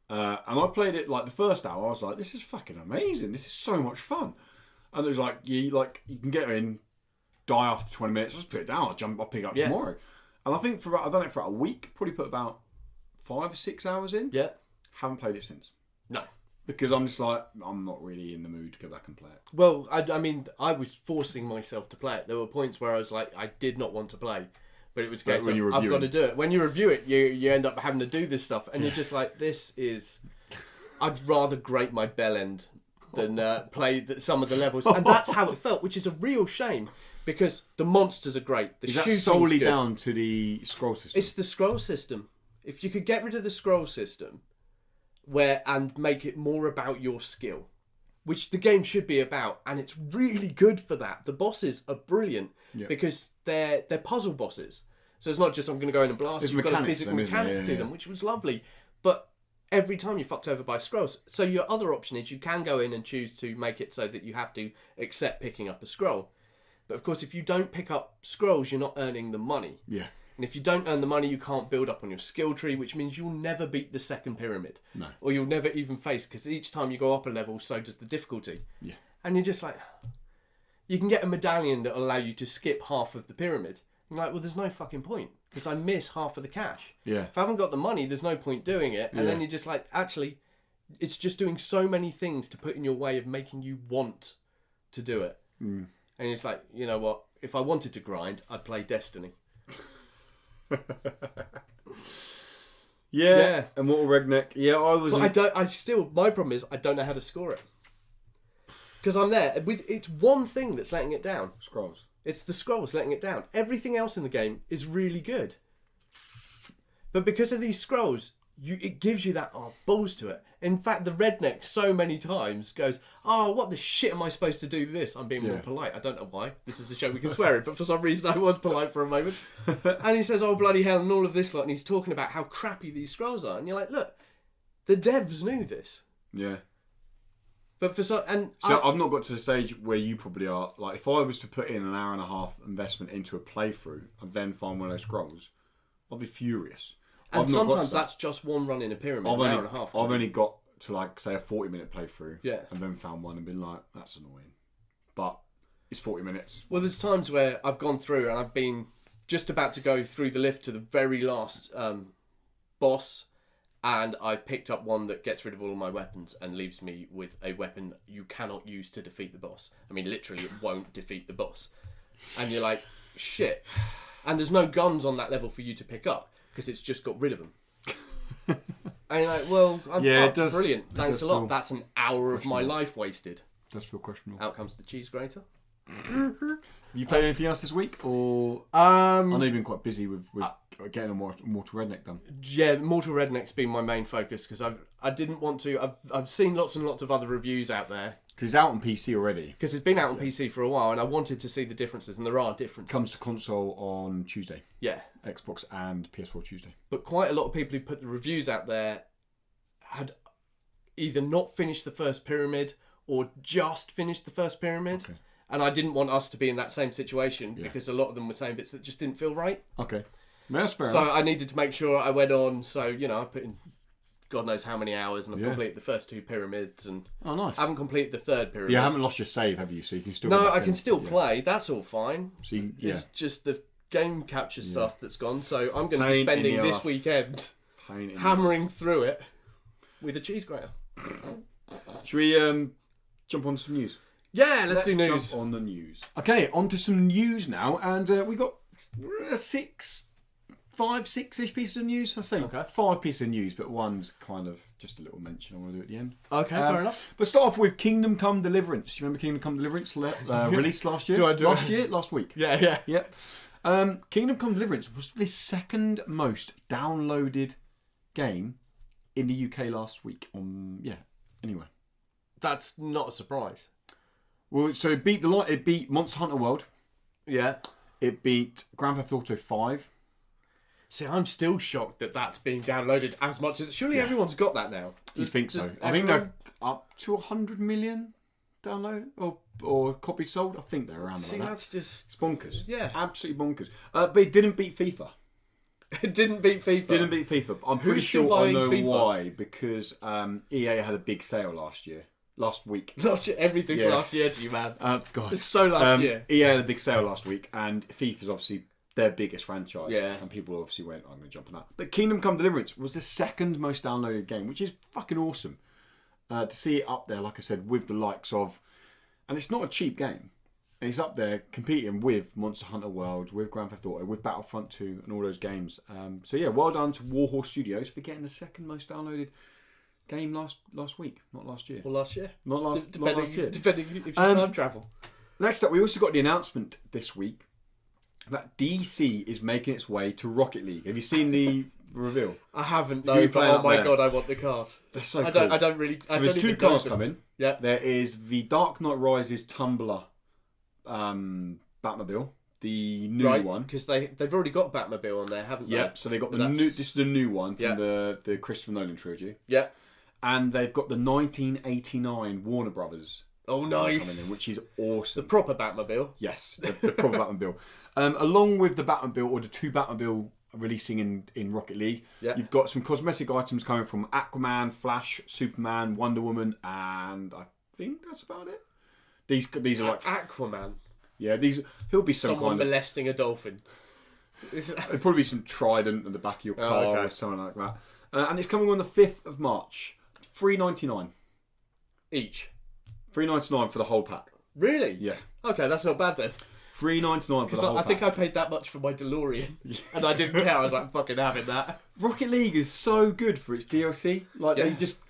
And I played it like the first hour. I was like, this is fucking amazing. This is so much fun. And it was like you can get in, die after 20 minutes. Just put it down. I'll pick it up tomorrow. And I think I've done it for about a week. Probably put about 5 or 6 hours in. Yeah. Haven't played it since. No. Because I'm just like, I'm not really in the mood to go back and play it. Well, I mean, I was forcing myself to play it. There were points where I was like, I did not want to play. But it was a case of, I've got to do it. When you review it, you end up having to do this stuff. And you're just like, this is... I'd rather grate my bell end than play some of the levels. And that's how it felt, which is a real shame. Because the monsters are great. The is that shooting's solely good. Down to the scroll system? It's the scroll system. If you could get rid of the scroll system... and make it more about your skill, which the game should be about, and it's really good for that. The bosses are brilliant because they're puzzle bosses, so it's not just I'm going to go in and blast. You've got a physical mechanics to them, which was lovely. But every time you're fucked over by scrolls. So your other option is you can go in and choose to make it so that you have to accept picking up a scroll. But of course, if you don't pick up scrolls, you're not earning the money. Yeah. And if you don't earn the money, you can't build up on your skill tree, which means you'll never beat the second pyramid. No. Or you'll never even face, because each time you go up a level, so does the difficulty. Yeah. And you're just like, you can get a medallion that will allow you to skip half of the pyramid. And you're like, well, there's no fucking point, because I miss half of the cash. Yeah. If I haven't got the money, there's no point doing it. And then you're just like, actually, it's just doing so many things to put in your way of making you want to do it. Mm. And it's like, you know what? If I wanted to grind, I'd play Destiny. Yeah. Immortal Redneck. Yeah, I was. But my problem is I don't know how to score it. Because I'm there. It's one thing that's letting it down. Scrolls. It's the scrolls letting it down. Everything else in the game is really good. But because of these scrolls, it gives you that balls to it. In fact, the redneck so many times goes, oh, what the shit am I supposed to do this? I'm being more polite. I don't know why. This is a show we can swear in, but for some reason I was polite for a moment. And he says, oh, bloody hell, and all of this lot. And he's talking about how crappy these scrolls are. And you're like, look, the devs knew this. Yeah. But for some... I've not got to the stage where you probably are. Like, if I was to put in an hour and a half investment into a playthrough and then find one of those scrolls, I'd be furious. And sometimes that's just one run in a pyramid, an hour and a half. I've only got to, like, say, a 40-minute playthrough. Yeah. And then found one and been like, that's annoying. But it's 40 minutes. Well, there's times where I've gone through and I've been just about to go through the lift to the very last boss, and I've picked up one that gets rid of all of my weapons and leaves me with a weapon you cannot use to defeat the boss. I mean, literally, it won't defeat the boss. And you're like, shit. And there's no guns on that level for you to pick up, because it's just got rid of them. And you're like, well, I'm fucked. Brilliant. Thanks a lot. That's an hour of my life wasted. Does feel questionable. Out comes the cheese grater. You played anything else this week, or I know you've been quite busy with getting a Mortal Redneck done. Yeah, Mortal Redneck's been my main focus because I didn't want to. I've seen lots and lots of other reviews out there. Because it's out on PC already. Because it's been out on PC for a while, and I wanted to see the differences, and there are differences. Comes to console on Tuesday. Yeah. Xbox and PS4 Tuesday. But quite a lot of people who put the reviews out there had either not finished the first pyramid or just finished the first pyramid. Okay. And I didn't want us to be in that same situation because a lot of them were saying bits that just didn't feel right. Okay. That's fair So enough. I needed to make sure I went on. So, I put in God knows how many hours, and I've completed the first two pyramids, and nice. I haven't completed the third pyramid. You haven't lost your save, have you? So you can still. No, I can still play. That's all fine. So it's just the game capture stuff that's gone. So I'm going to be spending this weekend hammering through it. with a cheese grater. Should we jump on some news? Yeah, let's do news. Jump on the news. Okay, on to some news now, and we got 5-6-ish pieces of news. I say 5 pieces of news, but one's kind of just a little mention I want to do at the end. Okay, fair enough. But start off with Kingdom Come Deliverance. You remember Kingdom Come Deliverance released last year? Last week. Yeah. Yep. Kingdom Come Deliverance was the second most downloaded game in the UK last week. Anyway. That's not a surprise. Well, so it beat Monster Hunter World. Yeah. It beat Grand Theft Auto 5. See, I'm still shocked that that's being downloaded as much as... Surely everyone's got that now. You think so? I think they're up to 100 million download or copies sold. I think they're around like that. That's just... It's bonkers. Yeah. Absolutely bonkers. But it didn't beat FIFA. It didn't beat FIFA. I'm pretty sure I know why. Because EA had a big sale last week. Everything's last year to you, man. God. It's so last year. EA had a big sale last week, and FIFA's obviously their biggest franchise. Yeah. And people obviously went, I'm going to jump on that. But Kingdom Come Deliverance was the second most downloaded game, which is fucking awesome. To see it up there, like I said, with the likes of... And it's not a cheap game. And it's up there competing with Monster Hunter World, with Grand Theft Auto, with Battlefront 2, and all those games. So yeah, well done to Warhorse Studios for getting the second most downloaded game last week, not last year. Well, last year. Not last year. Depending if you time travel. Next up, we also got the announcement this week that DC is making its way to Rocket League. Have you seen the reveal? I haven't, though, but oh my god, I want the cars. They're so cool. I don't really... So there's 2 cars coming. Yeah. There is the Dark Knight Rises Tumbler Batmobile, the new one. Because they've already got Batmobile on there, haven't they? Yep, so they got the new... This is the new one from the Christopher Nolan trilogy. Yeah. And they've got the 1989 Warner Brothers. Oh, nice. Coming in, which is awesome. The proper Batmobile. Yes, the proper Batmobile. Along with the Batmobile, or the 2 Batmobile releasing in Rocket League, you've got some cosmetic items coming from Aquaman, Flash, Superman, Wonder Woman, and I think that's about it. These are like... Aquaman? Yeah, he'll be someone molesting a dolphin. There'll probably be some trident at the back of your car or something like that. And it's coming on the 5th of March. $3.99 each. $3.99 for the whole pack. Really? Yeah. Okay, that's not bad then. $3.99 for the whole pack. I think I paid that much for my DeLorean, and I didn't care. I was like, fucking having that. Rocket League is so good for its DLC. Like they just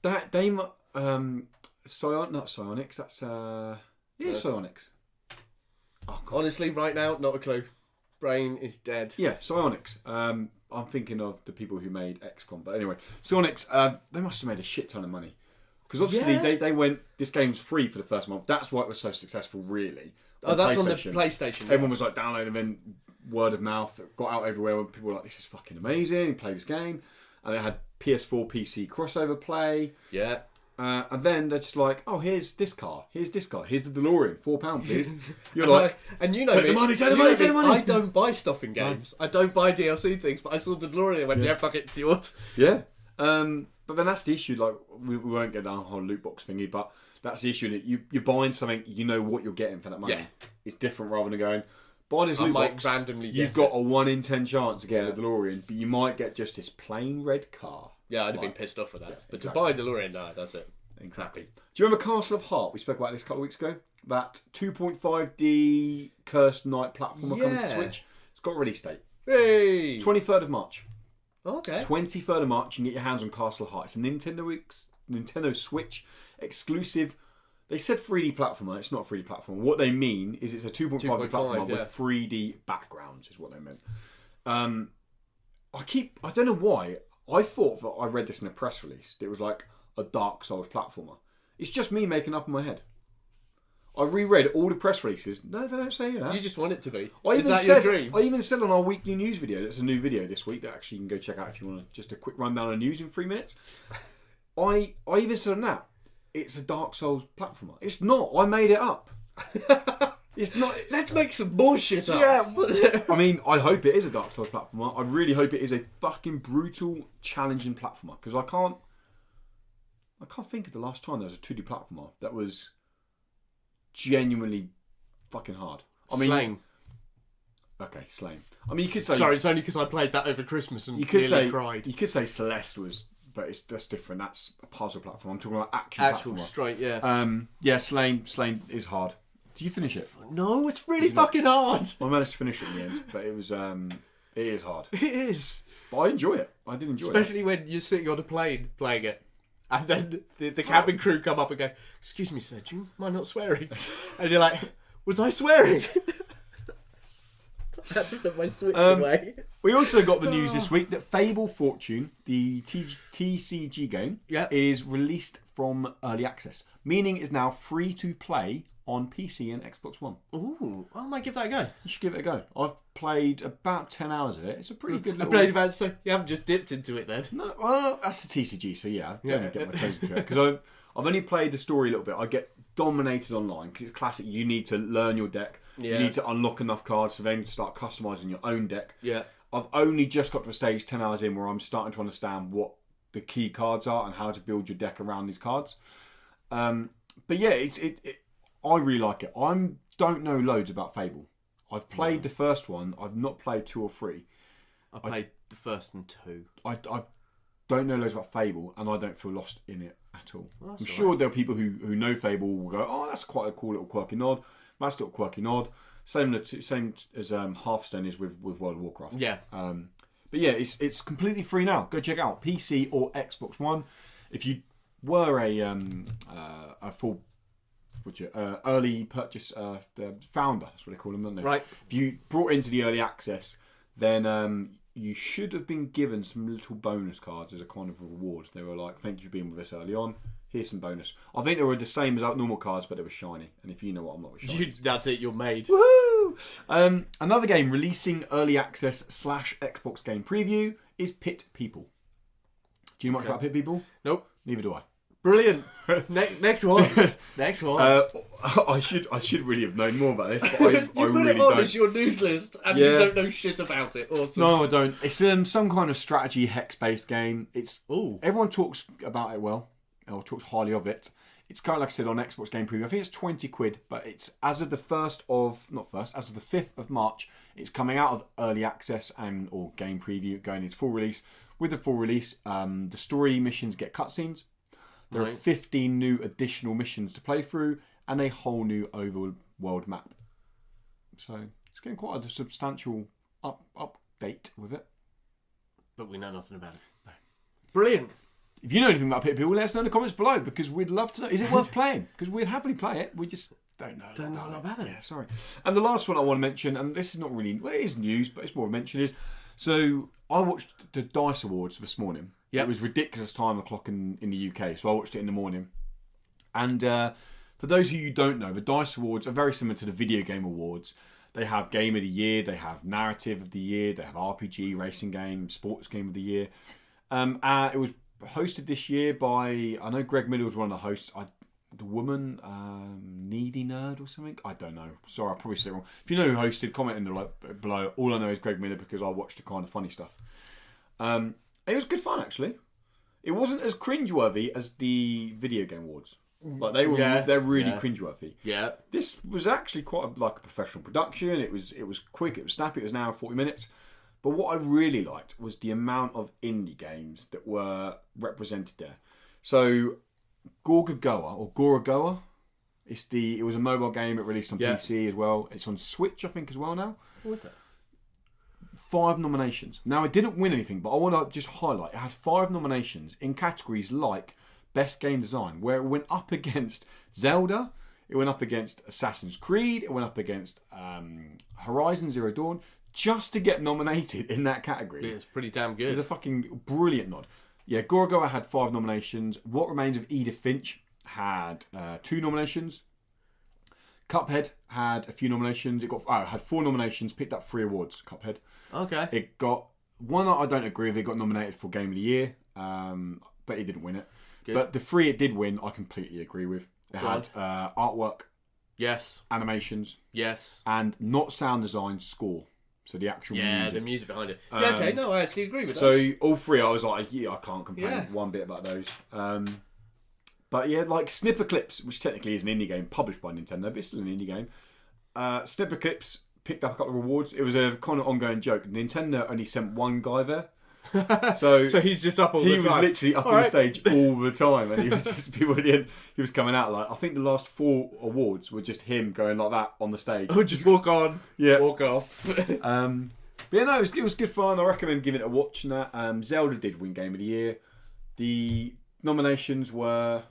not Psionics. That's Psionics. Oh, honestly, right now, not a clue. Brain is dead. Yeah, Psionics. I'm thinking of the people who made XCOM. But anyway, Psionics, they must have made a shit ton of money. Because obviously they went, this game's free for the first month. That's why it was so successful, really. That's on the PlayStation. Everyone was like downloading them, word of mouth. It got out everywhere. People were like, this is fucking amazing. Play this game. And it had PS4, PC crossover play. Yeah. And then they're just like, oh, here's this car. Here's this car. Here's the DeLorean. £4, please. You're like, and you know take me. the money. I don't buy stuff in games. I don't buy DLC things, but I saw the DeLorean and went, yeah, fuck it, it's yours. Yeah. But then that's the issue. Like, we won't get down the whole loot box thingy, but that's the issue. That you're buying something, you know what you're getting for that money. Yeah. It's different rather than going, buy this loot box. Randomly you've got a 1 in 10 chance to get a DeLorean, but you might get just this plain red car. Yeah, I'd have been pissed off for that. But to buy a DeLorean, no, that's it. Exactly. Do you remember Castle of Heart? We spoke about this a couple of weeks ago. That 2.5D cursed night platformer coming to Switch. It's got a release date. Hey! 23rd of March. Okay. 23rd of March, you can get your hands on Castle of Heart. It's a Nintendo Switch exclusive. They said 3D platformer. It's not a 3D platformer. What they mean is it's a 2.5D platformer with 3D backgrounds, is what they meant. I don't know why. I thought that I read this in a press release. It was like a Dark Souls platformer. It's just me making up in my head. I reread all the press releases. No, they don't say that. You just want it to be. Is that your dream? I even said on our weekly news video, that's a new video this week that actually you can go check out if you want to, just a quick rundown of news in 3 minutes. I even said on that, it's a Dark Souls platformer. It's not. I made it up. It's not. Let's make some bullshit up. Yeah. I mean, I hope it is a Dark Souls platformer. I really hope it is a fucking brutal, challenging platformer. Because I can't think of the last time there was a 2D platformer that was genuinely fucking hard. I mean, Slane. Okay, Slane. I mean, you could say... Sorry, it's only because I played that over Christmas and cried. You could say Celeste was but that's different. That's a puzzle platform. I'm talking about actual platformer. straight, yeah. Yeah, Slain is hard. Do you finish it? No, it's really fucking hard. I managed to finish it in the end, but it is hard. It is. But I enjoy it. I did enjoy it. Especially when you're sitting on a plane playing it. And then the cabin crew come up and go, "Excuse me, sir, do you mind not swearing?" And you're like, "Was I swearing?" I had to put my Switch away. We also got the news this week that Fable Fortune, the TCG game, is released from early access, meaning it's now free to play on PC and Xbox One. Ooh, I might give that a go. You should give it a go. I've played about 10 hours of it. It's a pretty good little... I played about, so you haven't just dipped into it then? No, well, that's the TCG, so yeah, I don't get my toes into it. Because I've only played the story a little bit. I get dominated online, because it's classic. You need to learn your deck. Yeah. You need to unlock enough cards to then start customising your own deck. Yeah. I've only just got to a stage 10 hours in where I'm starting to understand what the key cards are and how to build your deck around these cards. But yeah, I really like it. I don't know loads about Fable. I've played the first one. I've not played 2 or 3. I played the first and 2. I don't know loads about Fable, and I don't feel lost in it at all. Well, I'm sure there are people who know Fable will go, "Oh, that's quite a cool little quirky nod. That's a little quirky nod." Same as Hearthstone is with World of Warcraft. Yeah. But yeah, it's completely free now. Go check it out. PC or Xbox One. If you were a full early purchase the founder, that's what they call them, don't they? Right. If you brought into the early access, then you should have been given some little bonus cards as a kind of reward. They were like, "Thank you for being with us early on. Here's some bonus." I think they were the same as normal cards, but they were shiny. And if you know what I'm not with shiny. That's it, you're made. Woohoo! Another game releasing early access / Xbox game preview is Pit People. Do you know much about Pit People? Nope. Neither do I. Brilliant. Next one. Next one. I should really have known more about this, but you I put really it on don't. as your news list, and you don't know shit about it. Awesome. No, I don't. It's some kind of strategy hex-based game. It's everyone talks about it well, or talks highly of it. It's kind of like I said on Xbox Game Preview. I think it's £20, but it's as of the 5th of March. It's coming out of early access or game preview, going into full release. With the full release, the story missions get cutscenes. There are 15 new additional missions to play through and a whole new overworld map. So it's getting quite a substantial update with it. But we know nothing about it. No. Brilliant. If you know anything about Pit People, let us know in the comments below, because we'd love to know. Is it worth playing? Because we'd happily play it. We just don't know. Don't know a lot about it. Yeah, sorry. And the last one I want to mention, and this is not really, well, it is news, but it's more a mention, is, so I watched the DICE Awards this morning. Yep. It was ridiculous time o'clock in the UK, so I watched it in the morning. And for those of you who don't know, the DICE Awards are very similar to the Video Game Awards. They have Game of the Year, they have Narrative of the Year, they have RPG, Racing Game, Sports Game of the Year. It was hosted this year by, I know Greg Miller was one of the hosts. The woman, Needy Nerd or something? I don't know. Sorry, I probably said it wrong. If you know who hosted, comment in the below. All I know is Greg Miller because I watched the kind of funny stuff. It was good fun, actually. It wasn't as cringeworthy as the Video Game Awards. Like they're really cringeworthy. Yeah. This was actually quite like a professional production. It was quick. It was snappy. It was an hour and 40 minutes. But what I really liked was the amount of indie games that were represented there. So Gorogoa. It was a mobile game. It released on PC as well. It's on Switch, I think, as well now. What's it? 5 nominations. Now, it didn't win anything, but I want to just highlight it had 5 nominations in categories like Best Game Design, where it went up against Zelda, it went up against Assassin's Creed, it went up against Horizon Zero Dawn, just to get nominated in that category. It's pretty damn good. It's a fucking brilliant nod. Yeah, Gorogoa had 5 nominations. What Remains of Edith Finch had 2 nominations. Cuphead had a few nominations. It had 4 nominations, picked up 3 awards. Cuphead. Okay. It got one I don't agree with. It got nominated for Game of the Year, but it didn't win it. Good. But the 3 it did win, I completely agree with. It had artwork, yes, animations, yes, and not sound design, score. So the actual music. Yeah, the music behind it. Yeah, okay, no, I actually agree with that. So all 3, I was like, yeah, I can't complain one bit about those. But yeah, like Snipper Clips, which technically is an indie game published by Nintendo, but it's still an indie game. Snipper Clips picked up a couple of awards. It was a kind of ongoing joke. Nintendo only sent one guy there. So he's just up all the time. He was literally up on the stage all the time, and he was just people at the end. He was coming out like I think the last 4 awards were just him going like that on the stage. Oh, just walk on, walk off. But yeah, no, it was good fun. I recommend giving it a watch. And that Zelda did win Game of the Year. The nominations were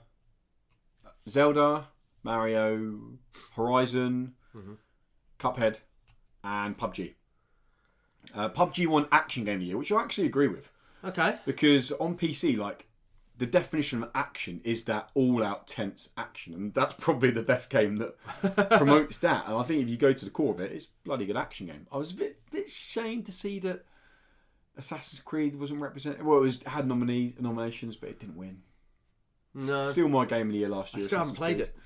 Zelda, Mario, Horizon, Cuphead, and PUBG. PUBG won Action Game of the Year, which I actually agree with. Okay. Because on PC, like, the definition of action is that all-out tense action, and that's probably the best game that promotes that. And I think if you go to the core of it, it's a bloody good action game. I was a bit ashamed to see that Assassin's Creed wasn't represented. Well, it had nominations, but it didn't win. No. Still my game of the year last year. I still haven't played it.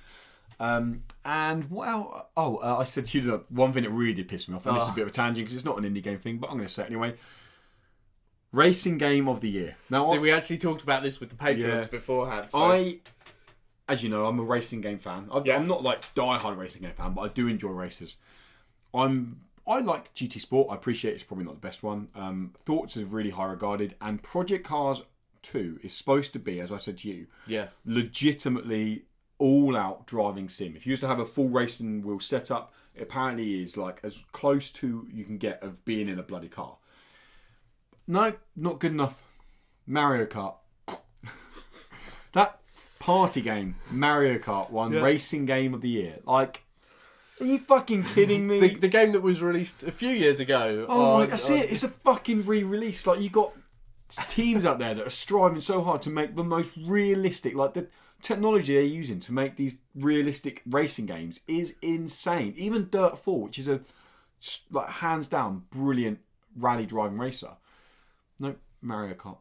And what else? I said to you that one thing that really did piss me off, and this is a bit of a tangent because it's not an indie game thing, but I'm going to say it anyway. Racing Game of the Year. Now, we actually talked about this with the patrons beforehand. So. As you know, I'm a racing game fan. I'm not like die-hard racing game fan, but I do enjoy races. I like GT Sport. I appreciate it's probably not the best one. Thoughts is really high regarded, and Project Cars 2 is supposed to be, as I said to you, legitimately all-out driving sim. If you used to have a full racing wheel setup, it apparently is like as close to you can get of being in a bloody car. No, not good enough. Mario Kart. That party game, Mario Kart, won Racing Game of the Year. Like, are you fucking kidding me? The game that was released a few years ago. Oh, that's it. It's a fucking re-release. Like, you got teams out there that are striving so hard to make the most realistic, like the technology they're using to make these realistic racing games is insane. Even Dirt 4, which is a like hands down brilliant rally driving racer. No, Mario Kart.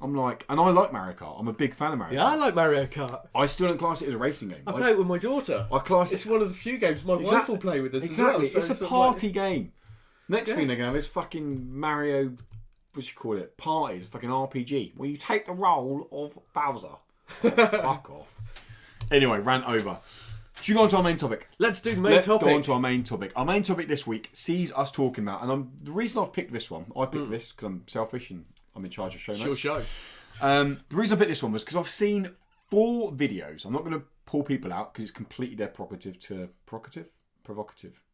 I'm like, and I like Mario Kart. I'm a big fan of Mario Kart. Yeah, I like Mario Kart. I still don't class it as a racing game. I play it with my daughter. It's one of the few games my wife will play with us as well. So it's a party game. Next thing they're going to have is fucking Mario, what do you call it? Parties, fucking RPG, where you take the role of Bowser. Fuck off. Anyway, rant over. Should we go on to our main topic? Let's do the main topic. Let's go on to our main topic. Our main topic this week sees us talking about, and the reason I've picked this one, I picked this because I'm selfish and I'm in charge of show notes. Sure. The reason I picked this one was because I've seen 4 videos. I'm not going to pull people out because it's completely their prerogative.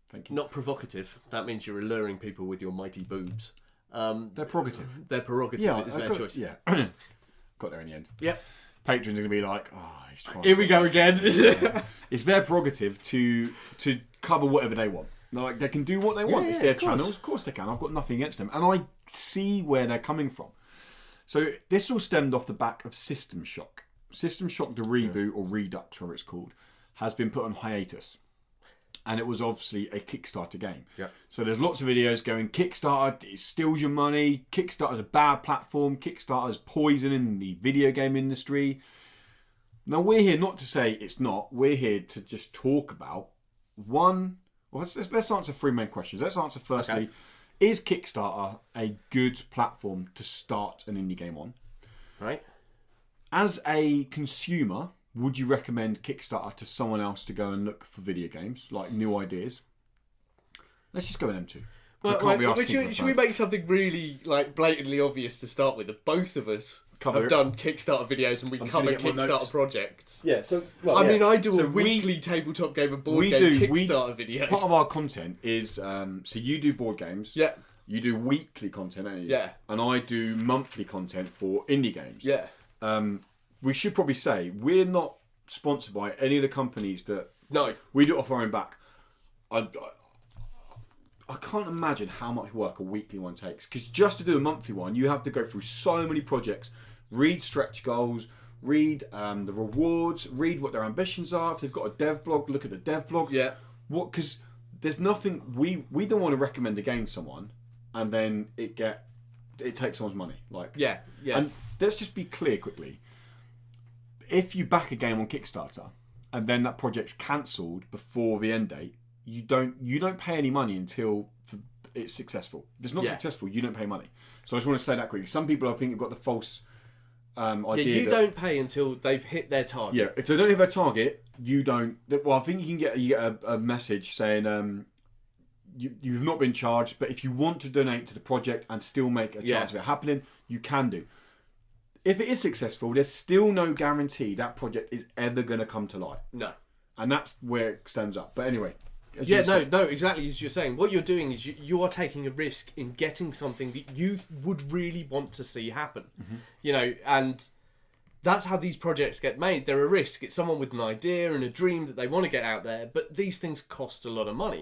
Thank you. Not provocative. That means you're alluring people with your mighty boobs. Their prerogative. Their prerogative is their choice. Yeah. Got there in the end. Yep. Patrons are going to be like, he's trying. Here we go again. It's their prerogative to cover whatever they want. Like, they can do what they want. It's their channels. Of course they can. I've got nothing against them. And I see where they're coming from. So this all stemmed off the back of System Shock. System Shock, the reboot, or Redux, whatever it's called, has been put on hiatus. And it was obviously a Kickstarter game. Yep. So there's lots of videos going, Kickstarter, it steals your money. Kickstarter's a bad platform. Kickstarter's poison in the video game industry. Now, we're here not to say it's not. We're here to just talk about one. Well, let's answer 3 main questions. Let's answer firstly, is Kickstarter a good platform to start an indie game on? Right. As a consumer, would you recommend Kickstarter to someone else to go and look for video games, like new ideas? Let's just go with them 2. Should we make something really like blatantly obvious to start with? That both of us have done Kickstarter videos and we cover Kickstarter projects. Yeah, so I do a weekly tabletop game and board game Kickstarter video. Part of our content is so you do board games. Yeah. You do weekly content, don't you? Yeah. And I do monthly content for indie games. Yeah. We should probably say we're not sponsored by any of the companies that. No. We do it off our own back. I can't imagine how much work a weekly one takes. Because just to do a monthly one, you have to go through so many projects, read stretch goals, read the rewards, read what their ambitions are. If they've got a dev blog, look at the dev blog. Yeah. Because there's nothing we don't want to recommend a game to someone and then it takes someone's money. Yeah. And let's just be clear quickly. If you back a game on Kickstarter and then that project's cancelled before the end date, you don't pay any money until it's successful. If it's not successful, you don't pay money. So I just want to say that quickly. Some people I think have got the false idea. Yeah, you don't pay until they've hit their target. Yeah, if they don't hit their target, you don't. Well, I think you get a message saying you've not been charged, but if you want to donate to the project and still make a chance of it happening, you can do. If it is successful, there's still no guarantee that project is ever going to come to light. No. And that's where it stands up. But anyway. No, exactly as you're saying. What you're doing is you are taking a risk in getting something that you would really want to see happen. And that's how these projects get made. They're a risk. It's someone with an idea and a dream that they want to get out there, but these things cost a lot of money.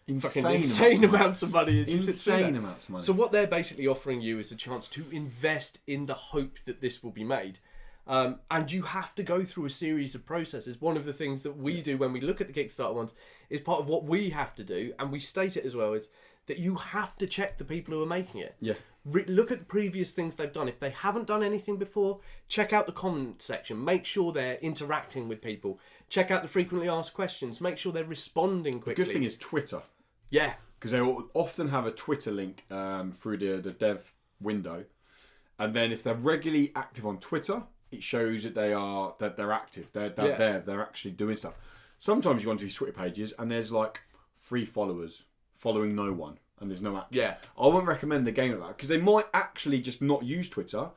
Insane amounts of money. Insane amounts of money. So what they're basically offering you is a chance to invest in the hope that this will be made. And you have to go through a series of processes. One of the things that we do when we look at the Kickstarter ones is part of what we have to do, and we state it as well, is that you have to check the people who are making it. Yeah. Look at the previous things they've done. If they haven't done anything before, check out the comment section. Make sure they're interacting with people. Check out the frequently asked questions. Make sure they're responding quickly. The good thing is Twitter. Yeah. Because they will often have a Twitter link through the dev window. And then if they're regularly active on Twitter, it shows that they're active. They're there. They're actually doing stuff. Sometimes you go onto these Twitter pages and there's like 3 followers following no one. And there's no app. Yeah. I wouldn't recommend the game like that because they might actually just not use Twitter,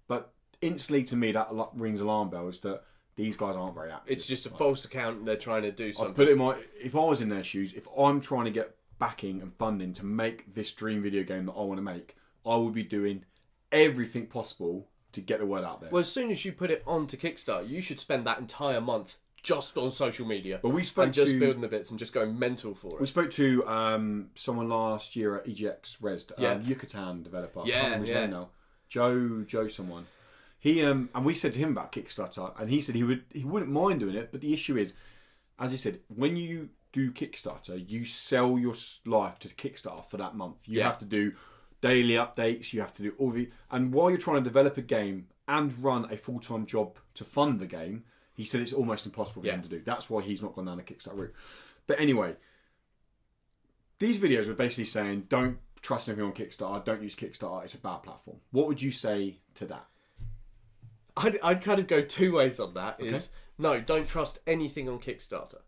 but instantly to me that rings alarm bells that these guys aren't very active. It's just a false account and they're trying to do something. I'd put it if I was in their shoes, if I'm trying to get backing and funding to make this dream video game that I want to make, I would be doing everything possible to get the word out there. Well, as soon as you put it onto Kickstarter, you should spend that entire month just on social media. But we spoke and just building the bits and just going mental for it. We spoke to someone last year at EGX Resd, Yucatan developer. I can't remember his name now. Joe someone. He and we said to him about Kickstarter, and he said he wouldn't mind doing it, but the issue is, as he said, when you do Kickstarter, you sell your life to Kickstarter for that month. You have to do daily updates. You have to do and while you're trying to develop a game and run a full-time job to fund the game, he said it's almost impossible for him to do. That's why he's not gone down the Kickstarter route. But anyway, these videos were basically saying, don't trust anything on Kickstarter, don't use Kickstarter, it's a bad platform. What would you say to that? I'd kind of go 2 ways on that. Is no, don't trust anything on Kickstarter.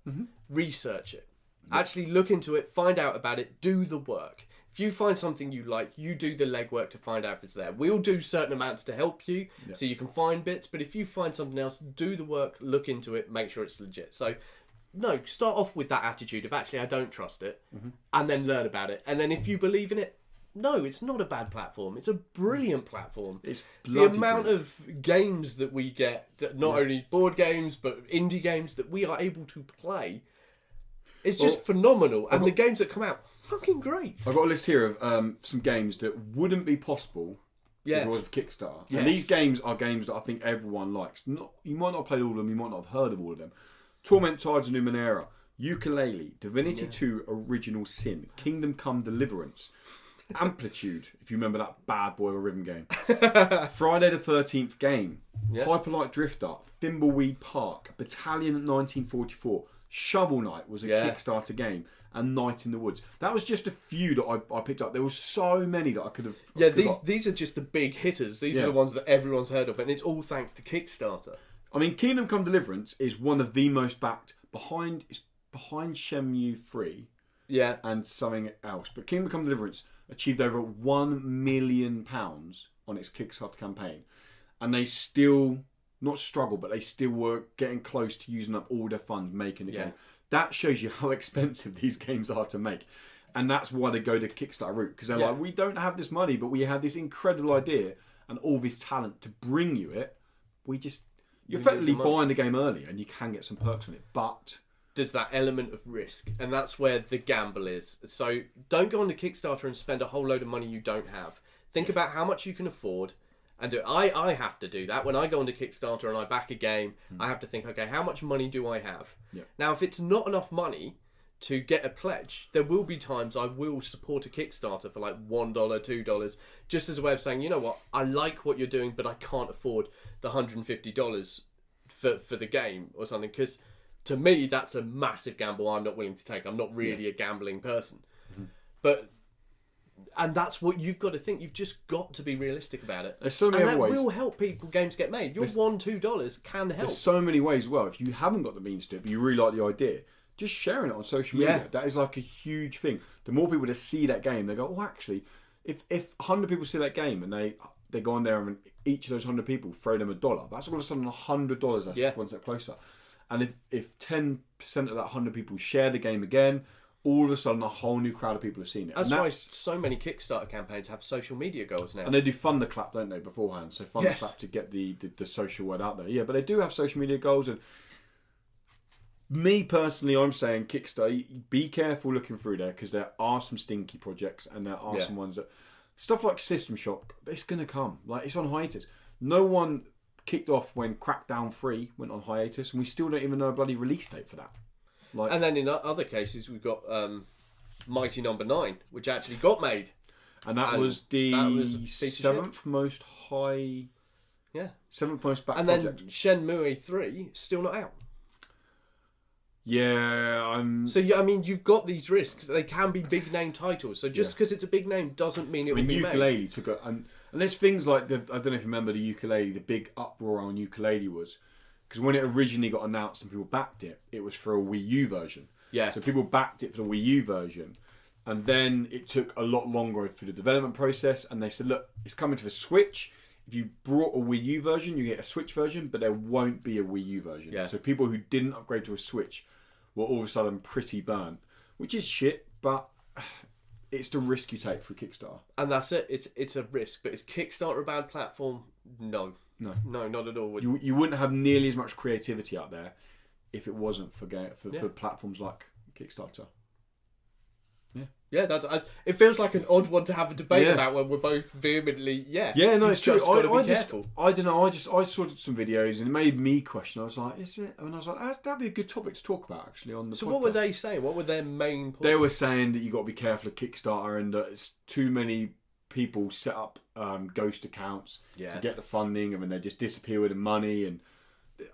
Research it. Actually look into it, find out about it, do the work. If you find something you like, you do the legwork to find out if it's there. We'll do certain amounts to help you, so you can find bits. But if you find something else, do the work, look into it, make sure it's legit. So, no, start off with that attitude of actually I don't trust it, and then learn about it. And then if you believe in it, no, it's not a bad platform. It's a brilliant platform. It's the amount of games that we get, not only board games but indie games that we are able to play. It's just phenomenal, and the games that come out, fucking great. I've got a list here of some games that wouldn't be possible if it was of Kickstarter. Yes. And these games are games that I think everyone likes. You might not have played all of them, you might not have heard of all of them. Torment Tides of Numenera, Yooka-Laylee, Divinity 2 Original Sin, Kingdom Come Deliverance, Amplitude, if you remember that bad boy of a rhythm game, Friday the 13th Game, Hyperlight Drifter, Thimbleweed Park, Battalion 1944, Shovel Knight was a Kickstarter game, and Night in the Woods. That was just a few that I picked up. There were so many that I could have... Yeah, these are just the big hitters. These are the ones that everyone's heard of, and it's all thanks to Kickstarter. I mean, Kingdom Come Deliverance is one of the most backed, behind Shenmue 3 and something else. But Kingdom Come Deliverance achieved over £1 million on its Kickstarter campaign. And they still... not struggle, but they still were getting close to using up all their funds making the game. That shows you how expensive these games are to make. And that's why they go the Kickstarter route. Because they're like, we don't have this money, but we have this incredible idea and all this talent to bring you it. You're effectively buying the game early and you can get some perks on it. But there's that element of risk. And that's where the gamble is. So don't go on the Kickstarter and spend a whole load of money you don't have. Think about how much you can afford. And I have to do that. When I go onto Kickstarter and I back a game, I have to think, okay, how much money do I have? Now, if it's not enough money to get a pledge, there will be times I will support a Kickstarter for like $1, $2, just as a way of saying, you know what, I like what you're doing, but I can't afford the $150 for the game or something. Because to me, that's a massive gamble I'm not willing to take. I'm not really a gambling person. And that's what you've got to think. You've just got to be realistic about it. There's so many other ways. And that will help games get made. Your $1, $2 can help. There's so many ways as well. If you haven't got the means to it, but you really like the idea, just sharing it on social media. Yeah. That is like a huge thing. The more people that see that game, they go, oh, actually, if 100 people see that game and they go on there and each of those 100 people throw them $1, that's all of a sudden $100 that's one step closer. And if 10% of that 100 people share the game again, all of a sudden a whole new crowd of people have seen it. That's why so many Kickstarter campaigns have social media goals now. And they do Thunderclap, don't they, beforehand? So Thunderclap to get the social word out there. Yeah, but they do have social media goals. And me personally, I'm saying Kickstarter, be careful looking through there, because there are some stinky projects and there are some ones that... Stuff like System Shock, it's going to come. Like, it's on hiatus. No one kicked off when Crackdown 3 went on hiatus, and we still don't even know a bloody release date for that. Like, and then in other cases, we've got Mighty Number 9, which actually got made. And that was the seventh most backed project. Then Shenmue 3 still not out. Yeah, So I mean, you've got these risks. They can be big name titles. So just because it's a big name doesn't mean it will be Yooka-Laylee made. took and there's things like I don't know if you remember the Yooka-Laylee. The big uproar on Yooka-Laylee was because when it originally got announced and people backed it, it was for a Wii U version. Yeah. So people backed it for the Wii U version, and then it took a lot longer through the development process. And they said, look, it's coming to the Switch. If you brought a Wii U version, you get a Switch version, but there won't be a Wii U version. Yeah. So people who didn't upgrade to a Switch were all of a sudden pretty burnt, which is shit, but it's the risk you take for Kickstarter. And that's it. It's a risk. But is Kickstarter a bad platform? No, not at all. You wouldn't have nearly as much creativity out there if it wasn't for platforms like Kickstarter. Yeah, it feels like an odd one to have a debate about when we're both vehemently, it's true. Careful. I don't know. I saw some videos and it made me question. I was like, is it? And I was like, that'd be a good topic to talk about actually on the podcast. So what were they saying? What were their main points? They were saying that you got to be careful of Kickstarter and that it's too many people set up ghost accounts to get the funding, and then they just disappear with the money. And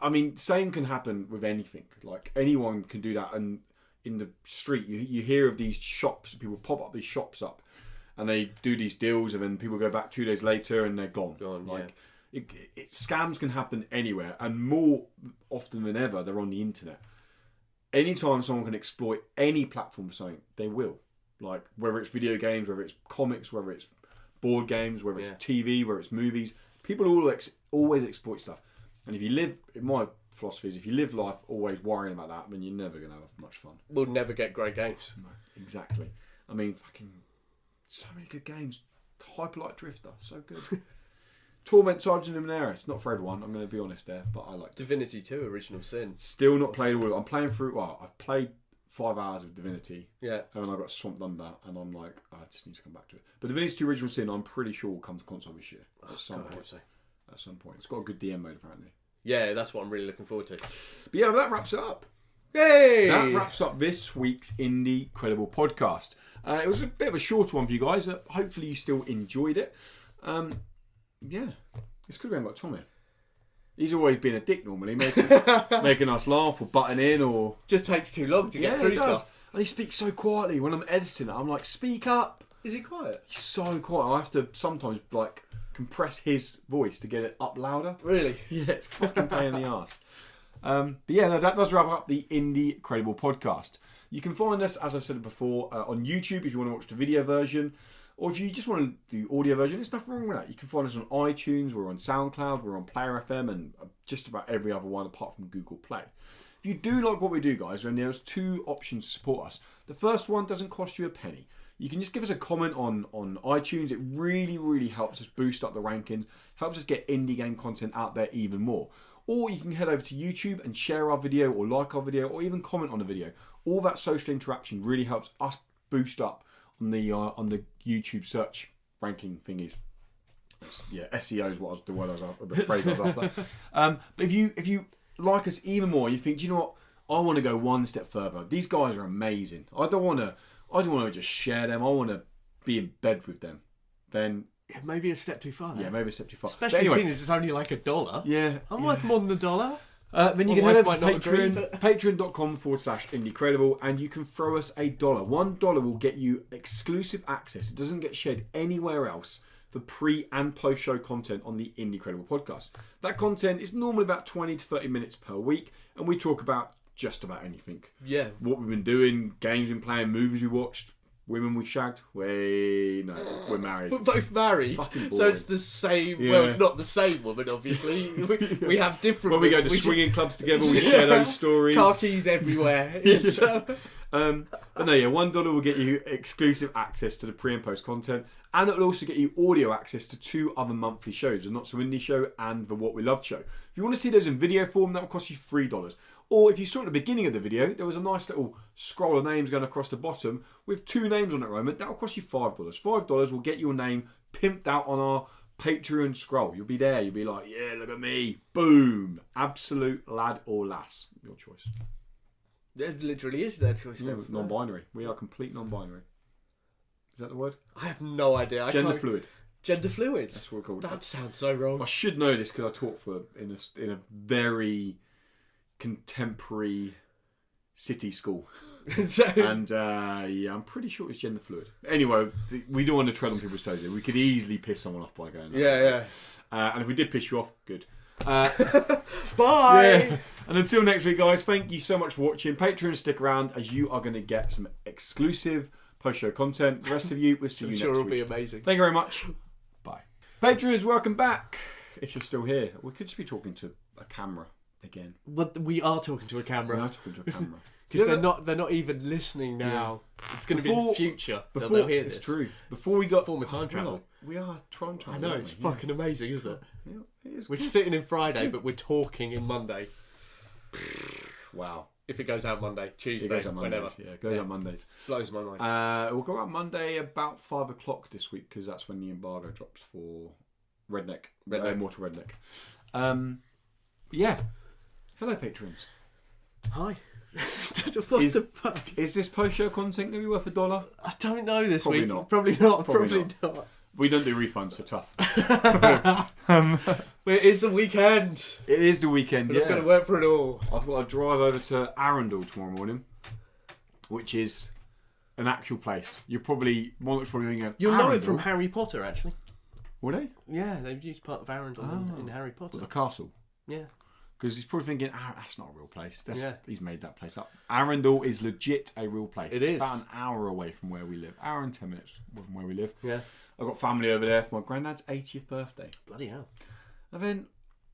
I mean, same can happen with anything. Like anyone can do that. And in the street, you hear of these shops. People pop up these shops up, and they do these deals, and then people go back 2 days later and they're gone. Scams can happen anywhere, and more often than ever, they're on the internet. Anytime someone can exploit any platform for something, they will. Like whether it's video games, whether it's comics, whether it's board games, whether it's TV, whether it's movies, people always exploit stuff. And if you live, my philosophy is, if you live life always worrying about that, then you're never going to have much fun. We'll never get great games. No, exactly. I mean, fucking so many good games. Hyperlight Drifter, so good. Torment Sergeant Numenera, it's not for everyone, I'm going to be honest there, but I like Divinity 2, Original Sin. Still not played all of it. I'm playing through, I've played 5 hours of Divinity. Yeah. And then I got swamped under, and I'm like, I just need to come back to it. But Divinity 2 Original Sin, I'm pretty sure will come to console this year. At some point. It's got a good DM mode, apparently. Yeah, that's what I'm really looking forward to. But yeah, that wraps it up. Yay! That wraps up this week's Indie Credible podcast. It was a bit of a shorter one for you guys. Hopefully you still enjoyed it. It's good we haven't got Tommy. He's always been a dick normally, making us laugh or butting in or... Just takes too long to get through stuff. And he speaks so quietly. When I'm editing it, I'm like, speak up. Is he quiet? He's so quiet. I have to sometimes compress his voice to get it up louder. Really? Yeah, it's fucking pain in the arse. That does wrap up the Indie Credible podcast. You can find us, as I've said before, on YouTube if you want to watch the video version, or if you just want to do audio version. There's nothing wrong with that. You can find us on iTunes, we're on SoundCloud, we're on Player FM, and just about every other one apart from Google Play. If you do like what we do, guys, then there's 2 options to support us. The first one doesn't cost you a penny. You can just give us a comment on iTunes. It really, really helps us boost up the rankings, helps us get indie game content out there even more. Or you can head over to YouTube and share our video or like our video or even comment on the video. All that social interaction really helps us boost up on the YouTube search ranking thingies. SEO is the phrase I was after. But if you like us even more, you think, do you know what? I want to go one step further. These guys are amazing. I don't want to just share them. I want to be in bed with them. Then maybe a step too far. Yeah, maybe a step too far. Especially seeing as it's only like $1. Yeah. I'm worth more than $1. Then you can head over to Patreon, patreon.com/IndieCredible, and you can throw us $1. $1 will get you exclusive access. It doesn't get shared anywhere else for pre and post show content on the Indie Credible podcast. That content is normally about 20 to 30 minutes per week, and we talk about just about anything. Yeah. What we've been doing, games we've been playing, movies we watched, women we shagged. We're married. We're both married. So it's the same. Yeah. Well, it's not the same woman, obviously. We have different. When we go to swinging clubs together, we share those stories. Car keys everywhere. But no, yeah, $1 will get you exclusive access to the pre and post content, and it'll also get you audio access to 2 other monthly shows, the Not So Indie Show and the What We Loved Show. If you want to see those in video form, that will cost you $3. Or if you saw at the beginning of the video, there was a nice little scroll of names going across the bottom with 2 names on it at the moment. That will cost you $5. $5 will get your name pimped out on our Patreon scroll. You'll be there. You'll be like, yeah, look at me. Boom. Absolute lad or lass. Your choice. It literally is their choice. Yeah, non-binary. We are complete non-binary. Is that the word? I have no idea. Gender fluid. Gender fluid. That's what we're called. That sounds so wrong. I should know this because I taught in a very contemporary city school. And I'm pretty sure it's gender fluid. Anyway, we don't want to tread on people's toes here. We could easily piss someone off by going. Yeah. And if we did piss you off, good. Bye. Yeah. And until next week, guys, thank you so much for watching. Patreon, stick around as you are going to get some exclusive post-show content. The rest of you, we'll see you next week. I'm sure it'll be amazing. Thank you very much. Bye. Patreons, welcome back. If you're still here, we could just be talking to a camera again. But we are talking to a camera. We are talking to a camera. Because they're not even listening now. Yeah. It's going to be in the future. They'll hear this. It's true. Before we got former time travel. We are time travel. I know, it's fucking amazing, isn't it? Yeah, it is. We're sitting in Friday, but we're talking in Monday. Wow. If it goes out Monday, Tuesday, it goes out Mondays, whenever. Yeah, it goes out Mondays. Blows my mind. We'll go out Monday about 5 o'clock this week because that's when the embargo drops for Redneck. Mortal Redneck. Yeah. Hello, patrons. Hi. What the fuck? Is this post-show content going to be worth $1? I don't know this Probably week. Not. Probably not. We don't do refunds, so tough. It is the weekend. It is the weekend, yeah. I'm going to work for it all. I've got to drive over to Arundel tomorrow morning, which is an actual place. You'll probably going. You'll know it from Harry Potter, actually. Will they? Yeah, they've used part of Arundel in Harry Potter. The castle. Yeah. Because he's probably thinking, that's not a real place. He's made that place up. Arundel is legit a real place. It's about an hour away from where we live. Hour and 10 minutes from where we live. Yeah. I've got family over there for my granddad's 80th birthday. Bloody hell. And then,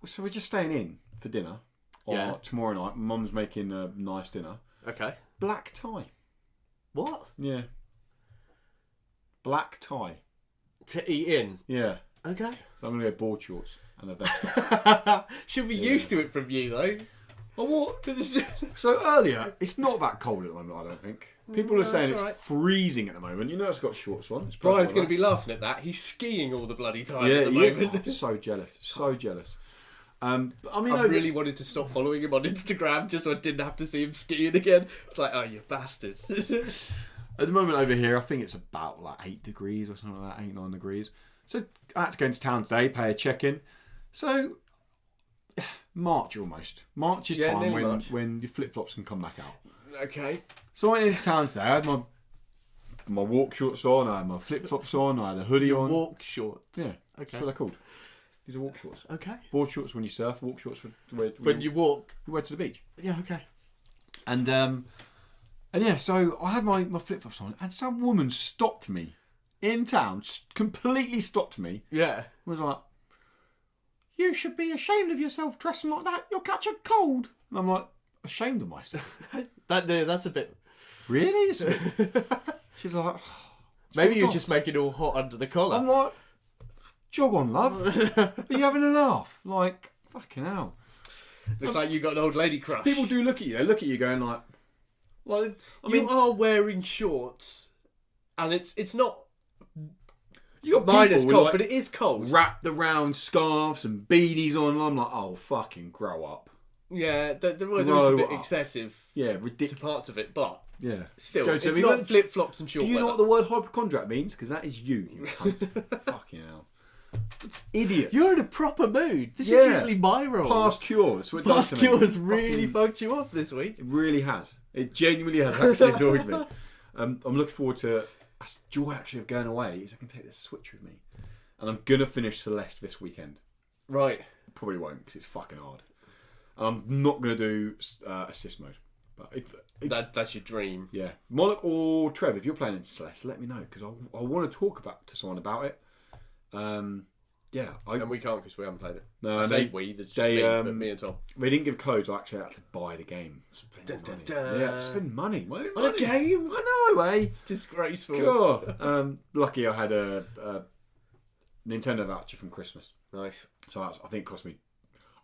so we're just staying in for dinner. Tomorrow night. Mum's making a nice dinner. Okay. Black tie. What? Yeah. Black tie. To eat in? Yeah. Okay. So I'm going to go board shorts and a vest. Should be used to it from you, though. Oh, what? So earlier, it's not that cold at the moment, I don't think. People are saying it's freezing at the moment. You know it's got shorts on. Brian's going to be laughing at that. He's skiing all the bloody time at the moment. Oh, so jealous. So jealous. I really wanted to stop following him on Instagram just so I didn't have to see him skiing again. It's like, oh, you bastard. At the moment over here, I think it's about like 8 degrees or something like that, 8, 9 degrees. So I had to go into town today, pay a check-in. So March almost. March is time when your flip-flops can come back out. Okay. So I went into town today. I had my walk shorts on, I had my flip-flops on, I had a hoodie on. Walk shorts? Yeah. Okay. That's what they're called. These are walk shorts. Okay. Board shorts when you surf, walk shorts when you walk. You wear to the beach. Yeah, okay. And yeah, so I had my flip-flops on and some woman stopped me in town, completely stopped me. Yeah. Was like, you should be ashamed of yourself dressing like that. You'll catch a cold. And I'm like, ashamed of myself? That's a bit... Really? She's like... Maybe you're just making it all hot under the collar. I'm like, jog on, love. Are you having a laugh? Like, fucking hell. Looks like you got an old lady crush. People do look at you. They look at you going like you are wearing shorts, and it's not... You got minus people cold, like, but it is cold. Wrapped around scarves and beanies on, and I'm like, oh, fucking grow up. Yeah, there was a bit excessive. Yeah, ridiculous. To parts of it, but yeah, still, it's not flip flops and short. Do you know what the word hypochondriac means? Because that is you cunt. Fucking hell, idiot! You're in a proper mood. This is usually my role. Past cure. Past cure has really fucked you off this week. It really has. It genuinely has actually annoyed me. I'm looking forward to joy actually of going away. Is I can take this Switch with me, and I'm gonna finish Celeste this weekend. Right. Probably won't because it's fucking hard. I'm not going to do assist mode. But that's your dream. Yeah, Moloch or Trev, if you're playing in Celeste, let me know because I want to talk to someone about it. Yeah, and we can't because we haven't played it. No, I say we. There's just me, but me and Tom. They didn't give codes. I actually had to buy the game. Yeah, spend money. On a game? I know, eh? Disgraceful. Sure. Lucky I had a Nintendo voucher from Christmas. Nice. So I think it cost me.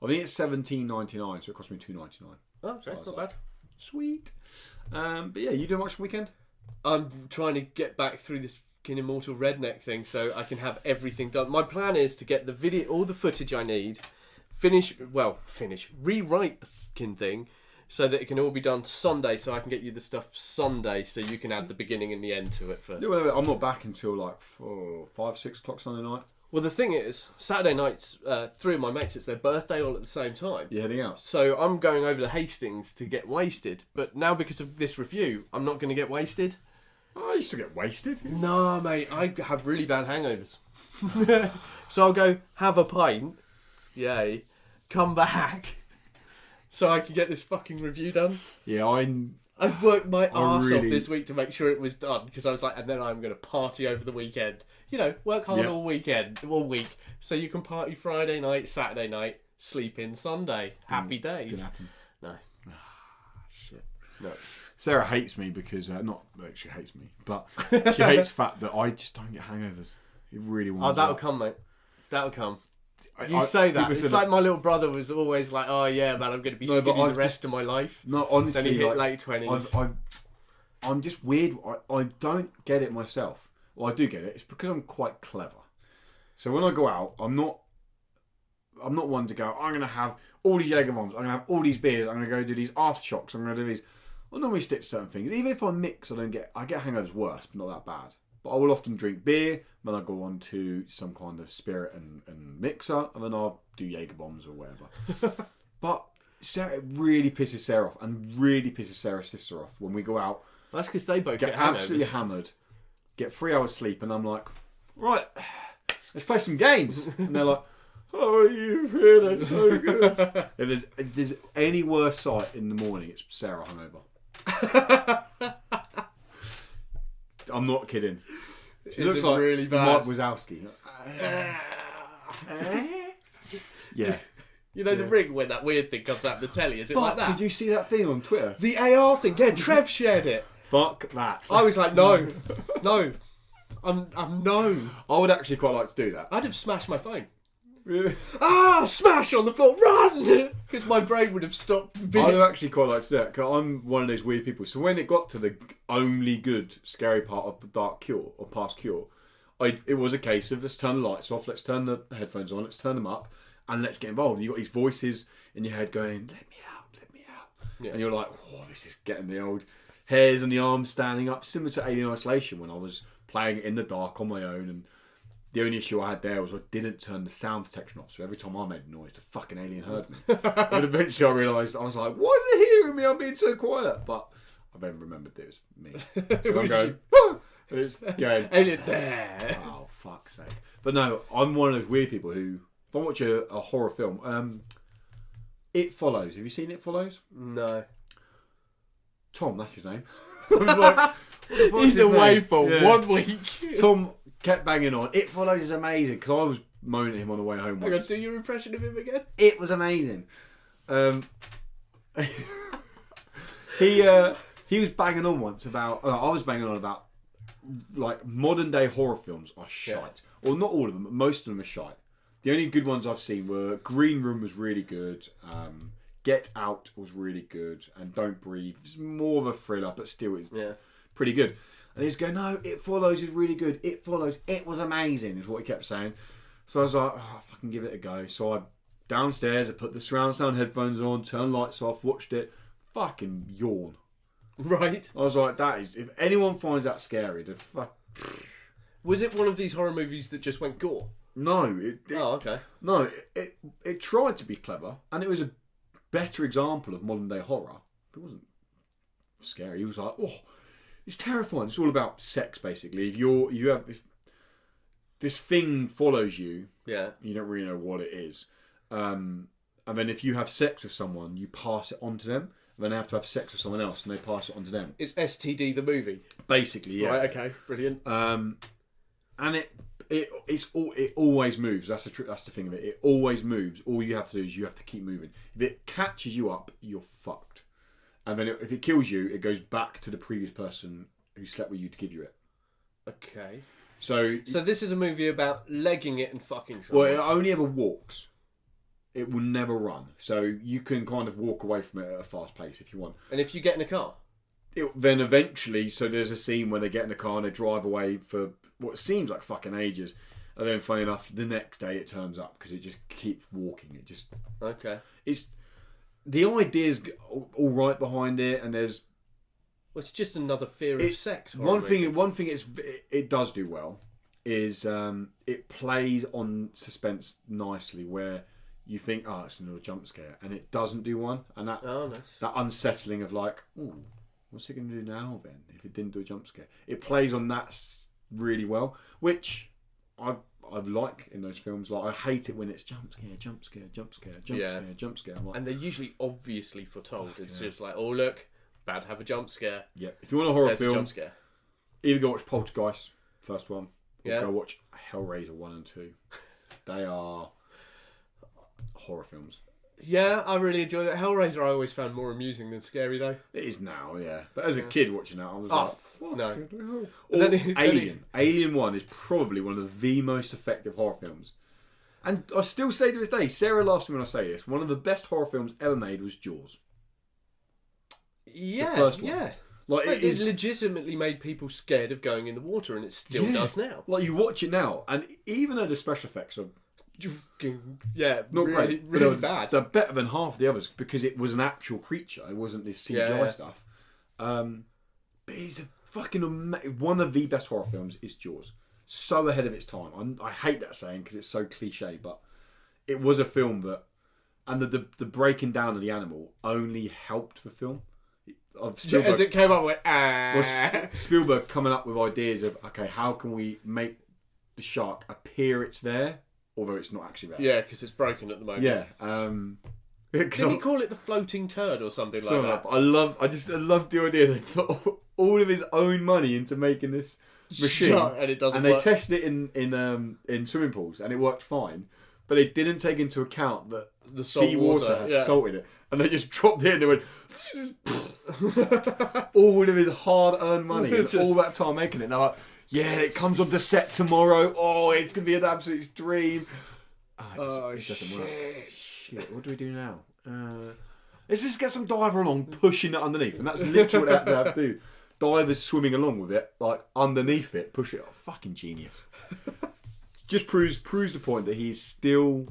I think it's $17.99, so it cost me $2.99. Oh, okay, not bad. Sweet. But yeah, you doing much for the weekend? I'm trying to get back through this fucking Immortal Redneck thing so I can have everything done. My plan is to get the video, all the footage I need, rewrite the fucking thing so that it can all be done Sunday, so I can get you the stuff Sunday so you can add the beginning and the end to it. I'm not back until like 5, 6 o'clock Sunday night. Well, the thing is, Saturday nights, 3 of my mates, it's their birthday all at the same time. You're heading out? So I'm going over to Hastings to get wasted. But now because of this review, I'm not going to get wasted. I used to get wasted. No, mate, I have really bad hangovers. So I'll go have a pint, yay, come back, so I can get this fucking review done. Yeah, I worked my arse off this week to make sure it was done because I was like, and then I'm going to party over the weekend. You know, work hard all week, so you can party Friday night, Saturday night, sleep in Sunday. Happy days. Didn't happen. No. Shit. No. Sarah hates me because she hates me, but she hates the fact that I just don't get hangovers. It really wants. Oh, that'll come, mate. That'll come. You say that. It's like my little brother was always like, "Oh yeah, man, I'm going to be skinny the rest of my life." No, honestly, then he hit late 20s. I'm just weird. I don't get it myself. Well, I do get it. It's because I'm quite clever. So when I go out, I'm not one to go, I'm going to have all these Jaeger bombs, I'm going to have all these beers, I'm going to go do these aftershocks, I'm going to do these. I normally stick to certain things. Even if I mix, I get hangovers worse, but not that bad. But I will often drink beer, then I'll go on to some kind of spirit and mixer, and then I'll do Jaeger bombs or whatever. But Sarah, it really pisses Sarah off, and really pisses Sarah's sister off when we go out. Well, that's because they both get absolutely hammered, get 3 hours sleep, and I'm like, right, let's play some games. And they're like, oh, you feel it so good. If there's any worse sight in the morning, it's Sarah hungover. I'm not kidding. She looks like really bad. Mike Wazowski. Yeah. You know the ring when that weird thing comes out of the telly? Is it like that? Did you see that thing on Twitter? The AR thing. Yeah, Trev shared it. Fuck that. I was like, no. I'm no. I would actually quite like to do that. I'd have smashed my phone. Really? Smash on the floor, run! Because my brain would have stopped. I'd actually quite like to do that, because I'm one of those weird people. So when it got to the only good, scary part of the Dark Cure, or Past Cure, it was a case of let's turn the lights off, let's turn the headphones on, let's turn them up, and let's get involved. You've got these voices in your head going, let me out. Yeah. And you're like, oh, this is getting the old hairs on the arms standing up, similar to Alien Isolation when I was playing it in the dark on my own. And the only issue I had there was I didn't turn the sound detection off, so every time I made a noise, the fucking alien heard me. But eventually I realised, I was like, why are they hearing me? I'm being so quiet. But I then remembered that it was me. So I'm going, it's going, alien there. Oh, fuck's sake. But no, I'm one of those weird people who, if I watch a horror film, It Follows. Have you seen It Follows? No. Tom, that's his name. I was like, he's away for 1 week. Tom kept banging on. It Follows is amazing, because I was moaning at him on the way home once. I'm going to do your impression of him again. It was amazing. He was banging on once about. I was banging on about like modern day horror films are shite. Yeah. Well, not all of them, but most of them are shite. The only good ones I've seen were Green Room was really good. Get Out was really good, and Don't Breathe. It's more of a thriller, but still is pretty good. And he's going, no, It Follows is really good. It Follows, it was amazing, is what he kept saying. So I was like, oh, fucking give it a go. So I downstairs, I put the surround sound headphones on, turned lights off, watched it, fucking yawn. Right. I was like, that is, if anyone finds that scary, the fuck. Was it one of these horror movies that just went gore? No. Oh, okay. No, it tried to be clever, and it was a better example of modern day horror. It wasn't scary. He was like, oh, it's terrifying. It's all about sex, basically. If this thing follows you, you don't really know what it is. And then if you have sex with someone, you pass it on to them. And then they have to have sex with someone else, and they pass it on to them. It's STD the movie. Basically, yeah. Right. Okay. Brilliant. And it always moves. That's the thing of it. It always moves. All you have to do is you have to keep moving. If it catches you up, you're fucked. And then if it kills you, it goes back to the previous person who slept with you to give you it. Okay. So this is a movie about legging it and fucking someone. Well, it only ever walks. It will never run. So you can kind of walk away from it at a fast pace if you want. And if you get in a car? Then eventually, so there's a scene where they get in a car and they drive away for what seems like fucking ages. And then funny enough, the next day it turns up because it just keeps walking. It just... Okay. The idea's all right behind it, and there's... Well, it's just another fear of sex. One thing it does do well is it plays on suspense nicely, where you think, oh, it's another jump scare, and it doesn't do one, and that that unsettling of like, ooh, what's it going to do now then if it didn't do a jump scare? It plays on that really well, which I like in those films. Like, I hate it when it's jump scare, jump scare, jump scare, jump scare, jump scare. I'm like, and they're usually obviously foretold. It's just like, oh look, about to have a jump scare. Yeah, if you want a horror film, a jump scare. Either go watch Poltergeist, first one, or go watch Hellraiser 1 and 2. They are horror films. Yeah, I really enjoy that. Hellraiser I always found more amusing than scary though. It is now, yeah. But as a kid watching that, I was like, no. Alien. Alien 1 is probably one of the most effective horror films. And I still say to this day, Sarah laughs at me when I say this, one of the best horror films ever made was Jaws. Yeah, the first one. yeah. Like, it legitimately made people scared of going in the water, and it still does now. Like, you watch it now, and even though the special effects are not great, really bad. They're better than half the others because it was an actual creature. It wasn't this CGI stuff. But it's a fucking one of the best horror films is Jaws. So ahead of its time. I hate that saying because it's so cliche, but it was a film that, and the breaking down of the animal only helped the film. As it came up with Spielberg coming up with ideas of, okay, how can we make the shark appear it's there, although it's not actually there. Yeah, because it's broken at the moment. Yeah. Did he call it the floating turd or something like that? I love the idea that he put all of his own money into making this machine, and it doesn't. And they tested it in swimming pools, and it worked fine. But they didn't take into account that the seawater has salt in it, and they just dropped it in and went. All of his hard-earned money, and all that time making it. And they're like, yeah, it comes on the set tomorrow. Oh, it's gonna be an absolute dream. It doesn't work. Shit, what do we do now? Let's just get some diver along, pushing it underneath, and that's literally what they have to do. Divers swimming along with it, like underneath it, push it. Oh, fucking genius. Just proves the point that he's still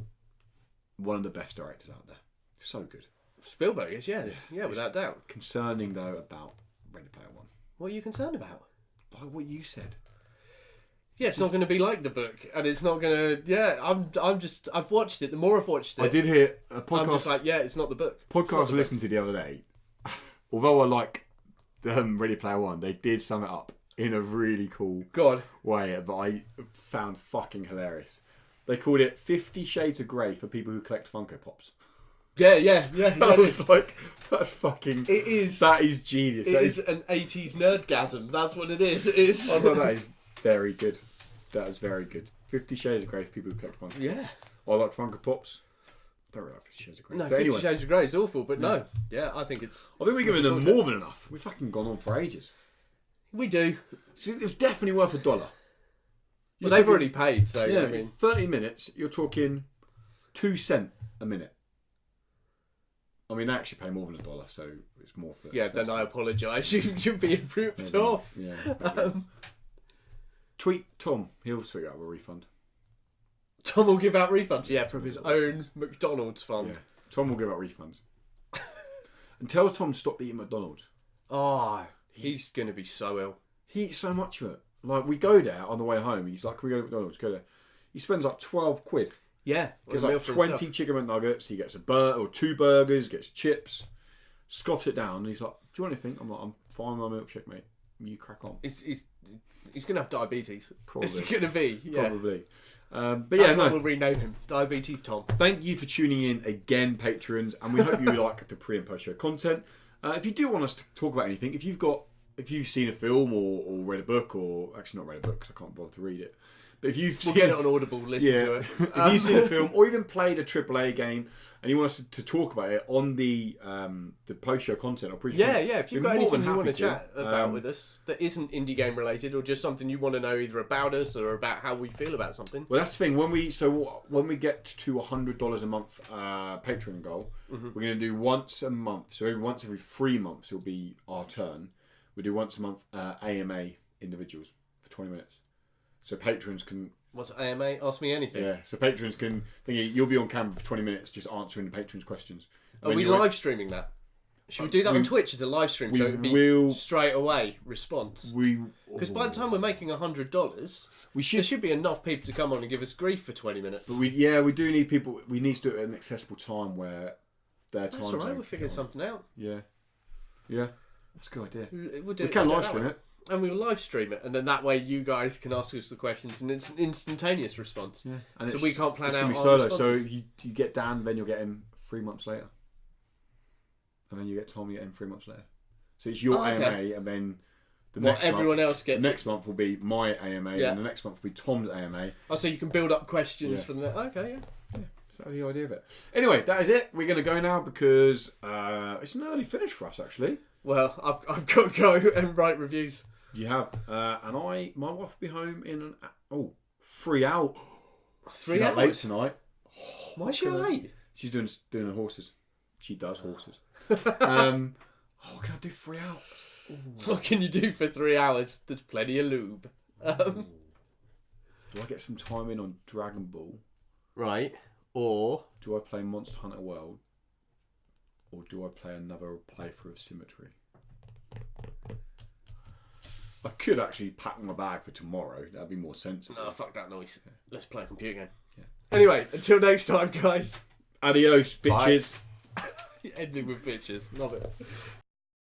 one of the best directors out there. So good. Spielberg is, yeah, without doubt. Concerning though about Ready Player One. What are you concerned about? Like what you said. Yeah, it's not going to be like the book, and it's not going to. Yeah, I've watched it. The more I've watched it, I did hear a podcast. I'm just like, yeah, it's not the book. Podcast I listened to the other day. Although I like Ready Player One, they did sum it up in a really cool way that I found fucking hilarious. They called it 50 Shades of Grey for people who collect Funko Pops. Yeah. I was like, that's fucking... It is. That is genius. It is an 80s nerdgasm. That's what it is. It is. I was like, that is very good. That is very good. 50 Shades of Grey for people who collect Funko Pops. Yeah. I like Funko Pops. I don't really like 50 Shades of Grey. No, 50 Shades of Grey is awful, but no. Yeah, I think it's... I think we're giving them more than enough. We've fucking gone on for ages. We do. See, it was definitely worth $1. Well, they've already paid, so... Yeah, I mean... 30 minutes, you're talking 2 cents a minute. I mean, they actually pay more than $1, so it's more for... Yeah, then I apologise. You're being ripped off. Yeah. Tweet Tom. He'll sort out a refund. Tom will give out refunds, yeah, from his own McDonald's fund. Yeah. Tom will give out refunds. And tell Tom to stop eating McDonald's. Oh, he's going to be so ill. He eats so much of it. Like, we go there on the way home. He's like, can we go to McDonald's? Go there. He spends like 12 quid. Yeah. Gets like 20 chicken McNuggets. He gets a burger or 2 burgers, gets chips, scoffs it down. And he's like, do you want anything? I'm like, I'm fine with my milkshake, mate. You crack on. He's going to have diabetes. Probably. It's going to be. Yeah. Probably. But yeah, no. We'll rename him Diabetes Tom. Thank you for tuning in again, patrons, and we hope you like the pre and post show content. If you do want us to talk about anything, if you've seen a film or read a book, or actually not read a book because I can't bother to read it, but if you've We'll seen get it on Audible, listen to it. if you've seen a film or even played a AAA game and you want us to talk about it on the post-show content or pre-show Yeah, if you've got anything you want to to chat about with us that isn't indie game related, or just something you want to know either about us or about how we feel about something. Well, that's the thing. When we get to $100 a month Patreon goal, we're going to do once a month. So once every 3 months, it'll be our turn. We do once a month AMA individuals for 20 minutes. So patrons can... What's AMA? Ask me anything. Yeah, so patrons can... You'll be on camera for 20 minutes just answering the patrons' questions. Are we live streaming that? Should we do that on Twitch as a live stream so it would be straight away response? Because by the time we're making $100, there should be enough people to come on and give us grief for 20 minutes. But we do need people... We need to do it at an accessible time where their time... That's alright, we'll figure something out. Yeah. That's a good idea. We'll do we can live stream it. And we'll live stream it, and then that way you guys can ask us the questions, and it's an instantaneous response. Yeah, and so we can't plan out our solo. So you get Dan, then you'll get him 3 months later, and then you get Tom, you get him 3 months later. So it's your AMA, and then everyone else gets. The next month will be my AMA, and the next month will be Tom's AMA. Oh, so you can build up questions for the okay, yeah. So that's the idea of it. Anyway, that is it. We're going to go now because it's an early finish for us, actually. Well, I've got to go and write reviews. You have, and my wife will be home in 3 hours. 3 hours late tonight. Why is she late? She's doing the horses. She does horses. What can I do 3 hours? What can you do for 3 hours? There's plenty of lube. Do I get some time in on Dragon Ball? Right. Or do I play Monster Hunter World? Or do I play another playthrough of Symmetry? I could actually pack my bag for tomorrow. That'd be more sensible. No, fuck that noise. Yeah. Let's play a computer game. Yeah. Anyway, until next time, guys. Adios, bitches. Ending with bitches. Love it.